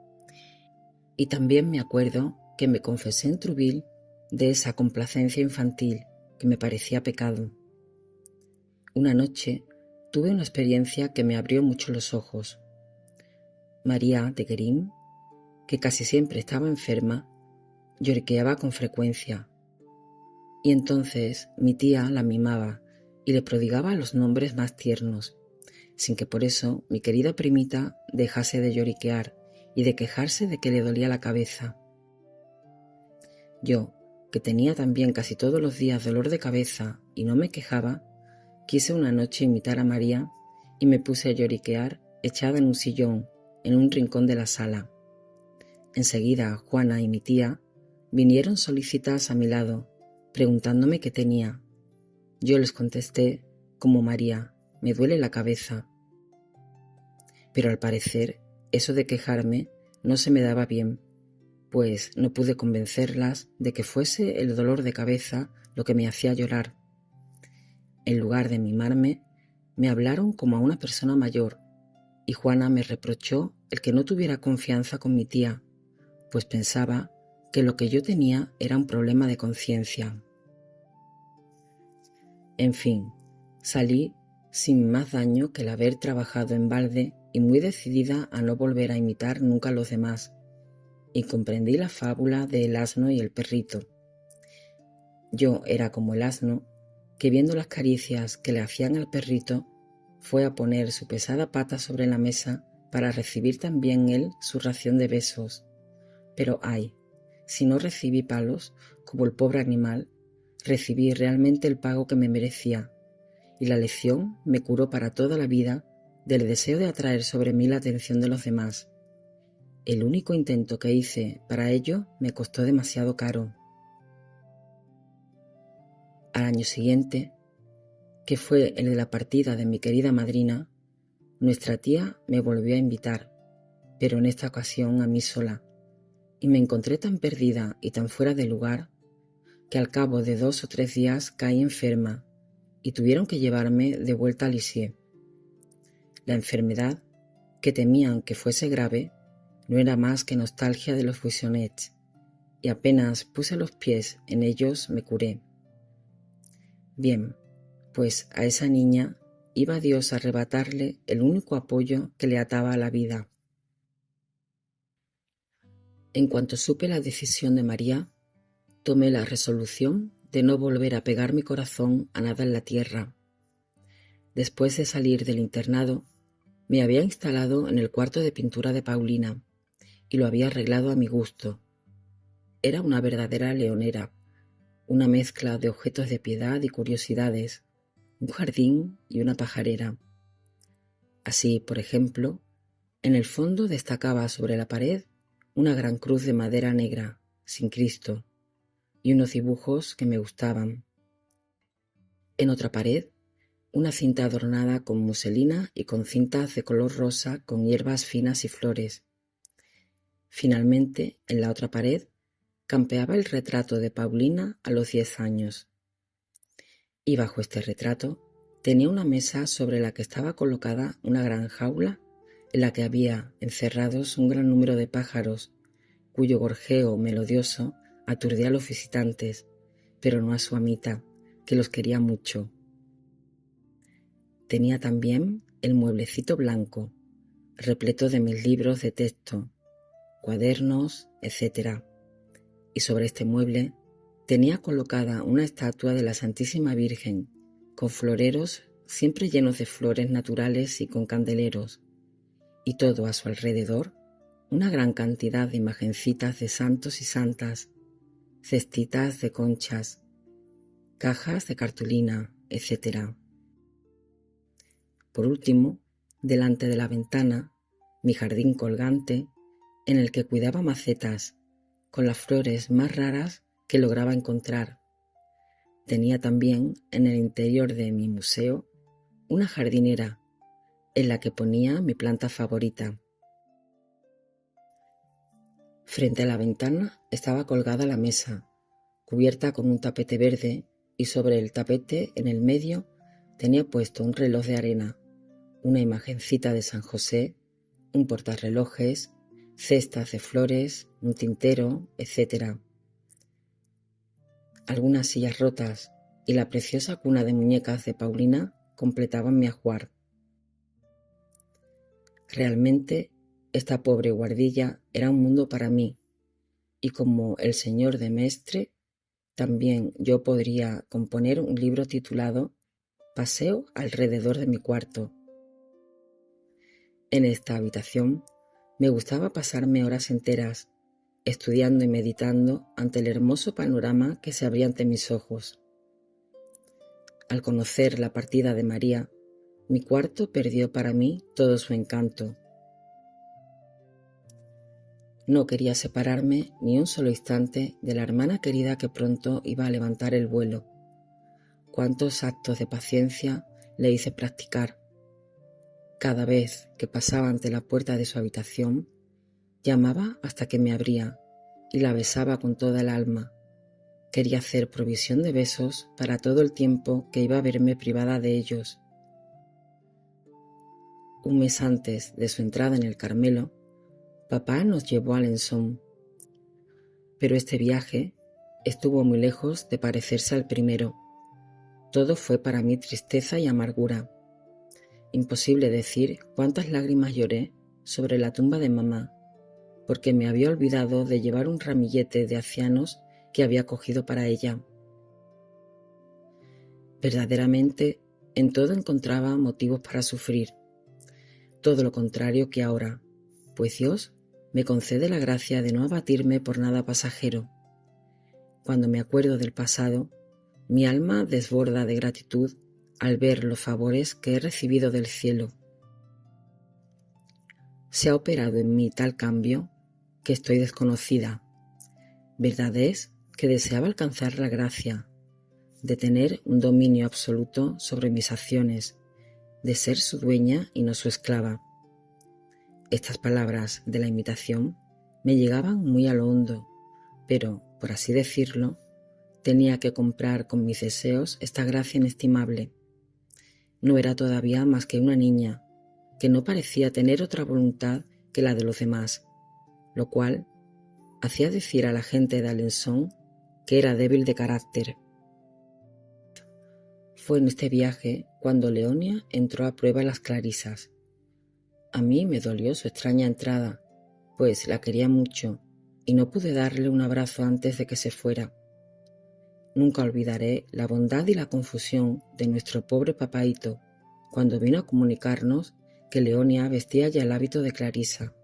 Y también me acuerdo que me confesé en Trouville de esa complacencia infantil que me parecía pecado. Una noche tuve una experiencia que me abrió mucho los ojos. María de Guérin, que casi siempre estaba enferma, lloriqueaba con frecuencia. Y entonces mi tía la mimaba y le prodigaba los nombres más tiernos, sin que por eso mi querida primita dejase de lloriquear y de quejarse de que le dolía la cabeza. Yo, que tenía también casi todos los días dolor de cabeza y no me quejaba, quise una noche imitar a María y me puse a lloriquear echada en un sillón, en un rincón de la sala. Enseguida Juana y mi tía vinieron solícitas a mi lado, preguntándome qué tenía. Yo les contesté, como María, me duele la cabeza. Pero al parecer, eso de quejarme no se me daba bien, pues no pude convencerlas de que fuese el dolor de cabeza lo que me hacía llorar. En lugar de mimarme, me hablaron como a una persona mayor, y Juana me reprochó el que no tuviera confianza con mi tía, pues pensaba que lo que yo tenía era un problema de conciencia. En fin, salí sin más daño que el haber trabajado en balde y muy decidida a no volver a imitar nunca a los demás, y comprendí la fábula del asno y el perrito. Yo era como el asno, que viendo las caricias que le hacían al perrito, fue a poner su pesada pata sobre la mesa para recibir también él su ración de besos. Pero ay, si no recibí palos, como el pobre animal, recibí realmente el pago que me merecía, y la lección me curó para toda la vida del deseo de atraer sobre mí la atención de los demás. El único intento que hice para ello me costó demasiado caro. Al año siguiente, que fue el de la partida de mi querida madrina, nuestra tía me volvió a invitar, pero en esta ocasión a mí sola, y me encontré tan perdida y tan fuera de lugar que al cabo de 2 o 3 días caí enferma y tuvieron que llevarme de vuelta a Lisieux. La enfermedad, que temían que fuese grave, no era más que nostalgia de los Buissonets, y apenas puse los pies en ellos me curé. Bien, pues a esa niña iba Dios a arrebatarle el único apoyo que le ataba a la vida. En cuanto supe la decisión de María, tomé la resolución de no volver a pegar mi corazón a nada en la tierra. Después de salir del internado, me había instalado en el cuarto de pintura de Paulina y lo había arreglado a mi gusto. Era una verdadera leonera, una mezcla de objetos de piedad y curiosidades, un jardín y una pajarera. Así, por ejemplo, en el fondo destacaba sobre la pared una gran cruz de madera negra, sin Cristo, y unos dibujos que me gustaban. En otra pared, una cinta adornada con muselina y con cintas de color rosa con hierbas finas y flores. Finalmente, en la otra pared, campeaba el retrato de Paulina a los 10 años. Y bajo este retrato tenía una mesa sobre la que estaba colocada una gran jaula en la que había encerrados un gran número de pájaros, cuyo gorjeo melodioso aturdía a los visitantes, pero no a su amita, que los quería mucho. Tenía también el mueblecito blanco, repleto de mis libros de texto, cuadernos, etc. Y sobre este mueble tenía colocada una estatua de la Santísima Virgen, con floreros siempre llenos de flores naturales y con candeleros, y todo a su alrededor una gran cantidad de imagencitas de santos y santas, cestitas de conchas, cajas de cartulina, etc. Por último, delante de la ventana, mi jardín colgante, en el que cuidaba macetas, con las flores más raras que lograba encontrar. Tenía también en el interior de mi museo una jardinera, en la que ponía mi planta favorita. Frente a la ventana estaba colgada la mesa, cubierta con un tapete verde, y sobre el tapete, en el medio, tenía puesto un reloj de arena, una imagencita de San José, un portarrelojes, cestas de flores, un tintero, etc. Algunas sillas rotas y la preciosa cuna de muñecas de Paulina completaban mi ajuar. Realmente, esta pobre guardilla era un mundo para mí, y como el señor de Mestre, también yo podría componer un libro titulado Paseo alrededor de mi cuarto. En esta habitación me gustaba pasarme horas enteras, estudiando y meditando ante el hermoso panorama que se abría ante mis ojos. Al conocer la partida de María, mi cuarto perdió para mí todo su encanto. No quería separarme ni un solo instante de la hermana querida que pronto iba a levantar el vuelo. Cuántos actos de paciencia le hice practicar. Cada vez que pasaba ante la puerta de su habitación, Llamaba hasta que me abría y la besaba con toda el alma. Quería hacer provisión de besos para todo el tiempo que iba a verme privada de ellos. Un mes antes de su entrada en el Carmelo, papá nos llevó a Alençon. Pero este viaje estuvo muy lejos de parecerse al primero. Todo fue para mí tristeza y amargura. Imposible decir cuántas lágrimas lloré sobre la tumba de mamá, porque me había olvidado de llevar un ramillete de acianos que había cogido para ella. Verdaderamente, en todo encontraba motivos para sufrir. Todo lo contrario que ahora, pues Dios me concede la gracia de no abatirme por nada pasajero. Cuando me acuerdo del pasado, mi alma desborda de gratitud al ver los favores que he recibido del cielo. Se ha operado en mí tal cambio que estoy desconocida. Verdad es que deseaba alcanzar la gracia, de tener un dominio absoluto sobre mis acciones, de ser su dueña y no su esclava. Estas palabras de la imitación me llegaban muy a lo hondo, pero, por así decirlo, tenía que comprar con mis deseos esta gracia inestimable. No era todavía más que una niña, que no parecía tener otra voluntad que la de los demás, lo cual hacía decir a la gente de Alençon que era débil de carácter. Fue en este viaje cuando Leonia entró a prueba las clarisas. A mí me dolió su extraña entrada, pues la quería mucho y no pude darle un abrazo antes de que se fuera. Nunca olvidaré la bondad y la confusión de nuestro pobre papaíto cuando vino a comunicarnos que Leonia vestía ya el hábito de Clarisa.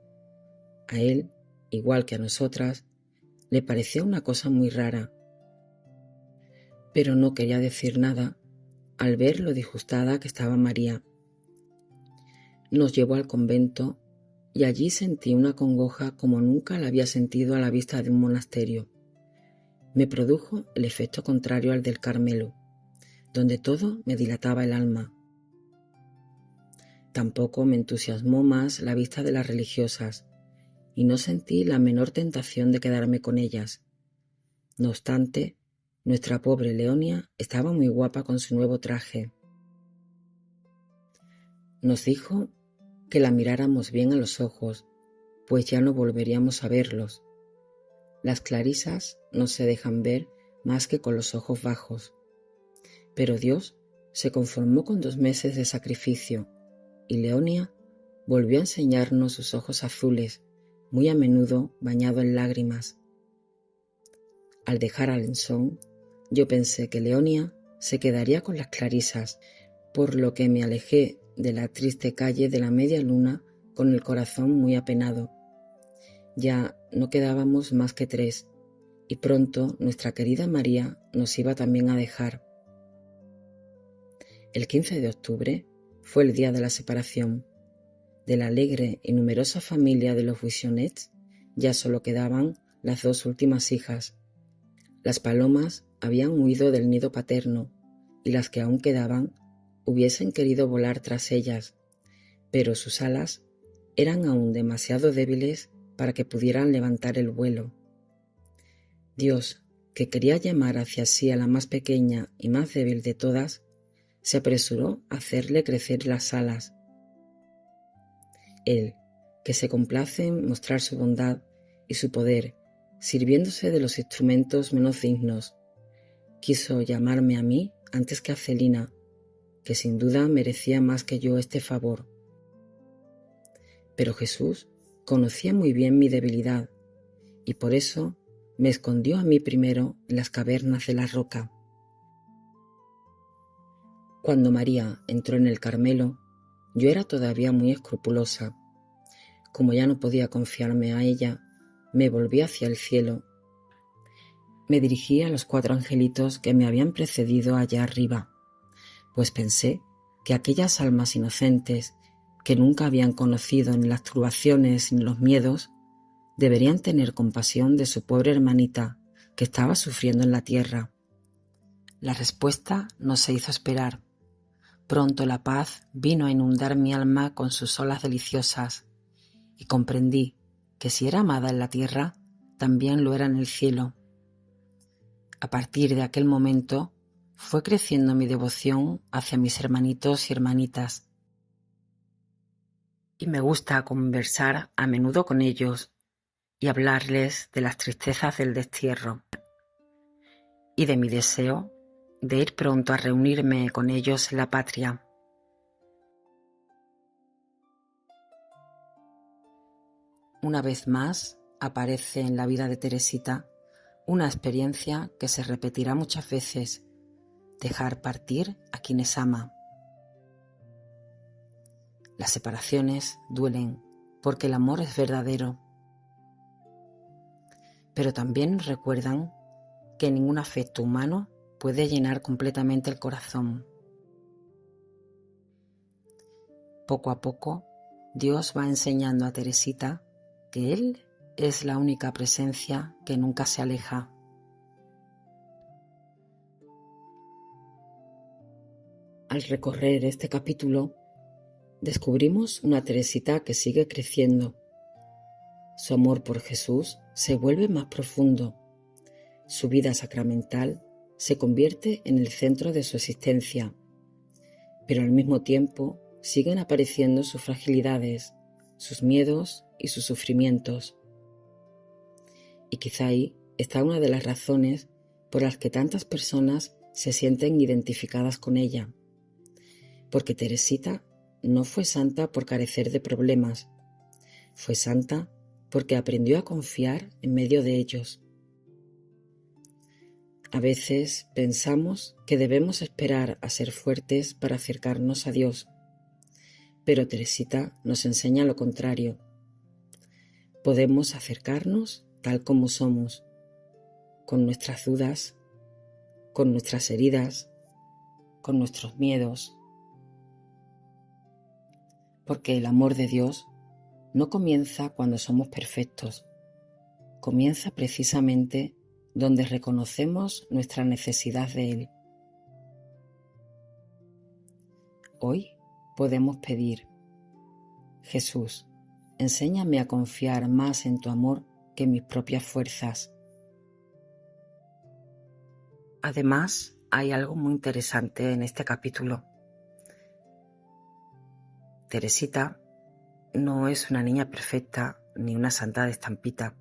A él, igual que a nosotras, le parecía una cosa muy rara, pero no quería decir nada al ver lo disgustada que estaba María. Nos llevó al convento y allí sentí una congoja como nunca la había sentido a la vista de un monasterio. Me produjo el efecto contrario al del Carmelo, donde todo me dilataba el alma. Tampoco me entusiasmó más la vista de las religiosas, y no sentí la menor tentación de quedarme con ellas. No obstante, nuestra pobre Leonia estaba muy guapa con su nuevo traje. Nos dijo que la miráramos bien a los ojos, pues ya no volveríamos a verlos. Las clarisas no se dejan ver más que con los ojos bajos. Pero Dios se conformó con 2 meses de sacrificio, y Leonia volvió a enseñarnos sus ojos azules, muy a menudo bañado en lágrimas. Al dejar Alençon, yo pensé que Leonia se quedaría con las clarisas, por lo que me alejé de la triste calle de la Media Luna con el corazón muy apenado. Ya no quedábamos más que 3, y pronto nuestra querida María nos iba también a dejar. El 15 de octubre fue el día de la separación. De la alegre y numerosa familia de los Buissonets ya solo quedaban las 2 últimas hijas. Las palomas habían huido del nido paterno, y las que aún quedaban hubiesen querido volar tras ellas, pero sus alas eran aún demasiado débiles para que pudieran levantar el vuelo. Dios, que quería llamar hacia sí a la más pequeña y más débil de todas, se apresuró a hacerle crecer las alas. Él, que se complace en mostrar su bondad y su poder, sirviéndose de los instrumentos menos dignos, quiso llamarme a mí antes que a Celina, que sin duda merecía más que yo este favor. Pero Jesús conocía muy bien mi debilidad, y por eso me escondió a mí primero en las cavernas de la roca. Cuando María entró en el Carmelo, yo era todavía muy escrupulosa. Como ya no podía confiarme a ella, me volví hacia el cielo. Me dirigí a los 4 angelitos que me habían precedido allá arriba, pues pensé que aquellas almas inocentes que nunca habían conocido ni las turbaciones ni los miedos deberían tener compasión de su pobre hermanita que estaba sufriendo en la tierra. La respuesta no se hizo esperar. Pronto la paz vino a inundar mi alma con sus olas deliciosas y comprendí que si era amada en la tierra, también lo era en el cielo. A partir de aquel momento fue creciendo mi devoción hacia mis hermanitos y hermanitas. Y me gusta conversar a menudo con ellos y hablarles de las tristezas del destierro y de mi deseo de ir pronto a reunirme con ellos en la patria. Una vez más aparece en la vida de Teresita una experiencia que se repetirá muchas veces: dejar partir a quienes ama. Las separaciones duelen porque el amor es verdadero, pero también nos recuerdan que ningún afecto humano puede llenar completamente el corazón. Poco a poco, Dios va enseñando a Teresita que Él es la única presencia que nunca se aleja. Al recorrer este capítulo, descubrimos una Teresita que sigue creciendo. Su amor por Jesús se vuelve más profundo. Su vida sacramental se convierte en el centro de su existencia, pero al mismo tiempo siguen apareciendo sus fragilidades, sus miedos y sus sufrimientos. Y quizá ahí está una de las razones por las que tantas personas se sienten identificadas con ella, porque Teresita no fue santa por carecer de problemas, fue santa porque aprendió a confiar en medio de ellos. A veces pensamos que debemos esperar a ser fuertes para acercarnos a Dios, pero Teresita nos enseña lo contrario. Podemos acercarnos tal como somos, con nuestras dudas, con nuestras heridas, con nuestros miedos, porque el amor de Dios no comienza cuando somos perfectos, comienza precisamente donde reconocemos nuestra necesidad de Él. Hoy podemos pedir: Jesús, enséñame a confiar más en tu amor que en mis propias fuerzas. Además, hay algo muy interesante en este capítulo. Teresita no es una niña perfecta ni una santa de estampita.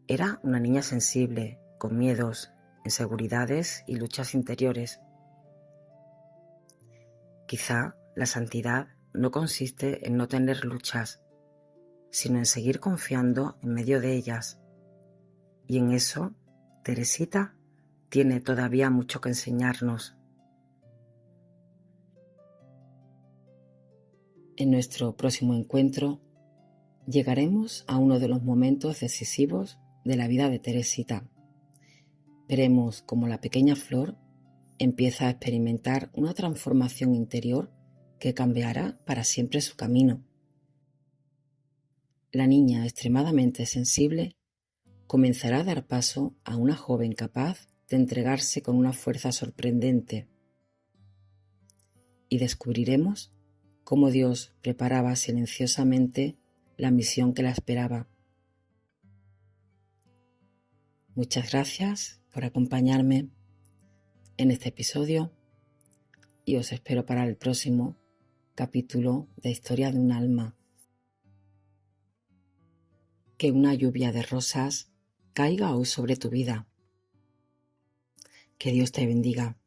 Era una niña sensible, con miedos, inseguridades y luchas interiores. Quizá la santidad no consiste en no tener luchas, sino en seguir confiando en medio de ellas. Y en eso, Teresita tiene todavía mucho que enseñarnos. En nuestro próximo encuentro, llegaremos a uno de los momentos decisivos de la vida de Teresita. Veremos cómo la pequeña flor empieza a experimentar una transformación interior que cambiará para siempre su camino. La niña extremadamente sensible comenzará a dar paso a una joven capaz de entregarse con una fuerza sorprendente. Y descubriremos cómo Dios preparaba silenciosamente la misión que la esperaba. Muchas gracias por acompañarme en este episodio y os espero para el próximo capítulo de Historia de un alma. Que una lluvia de rosas caiga hoy sobre tu vida. Que Dios te bendiga.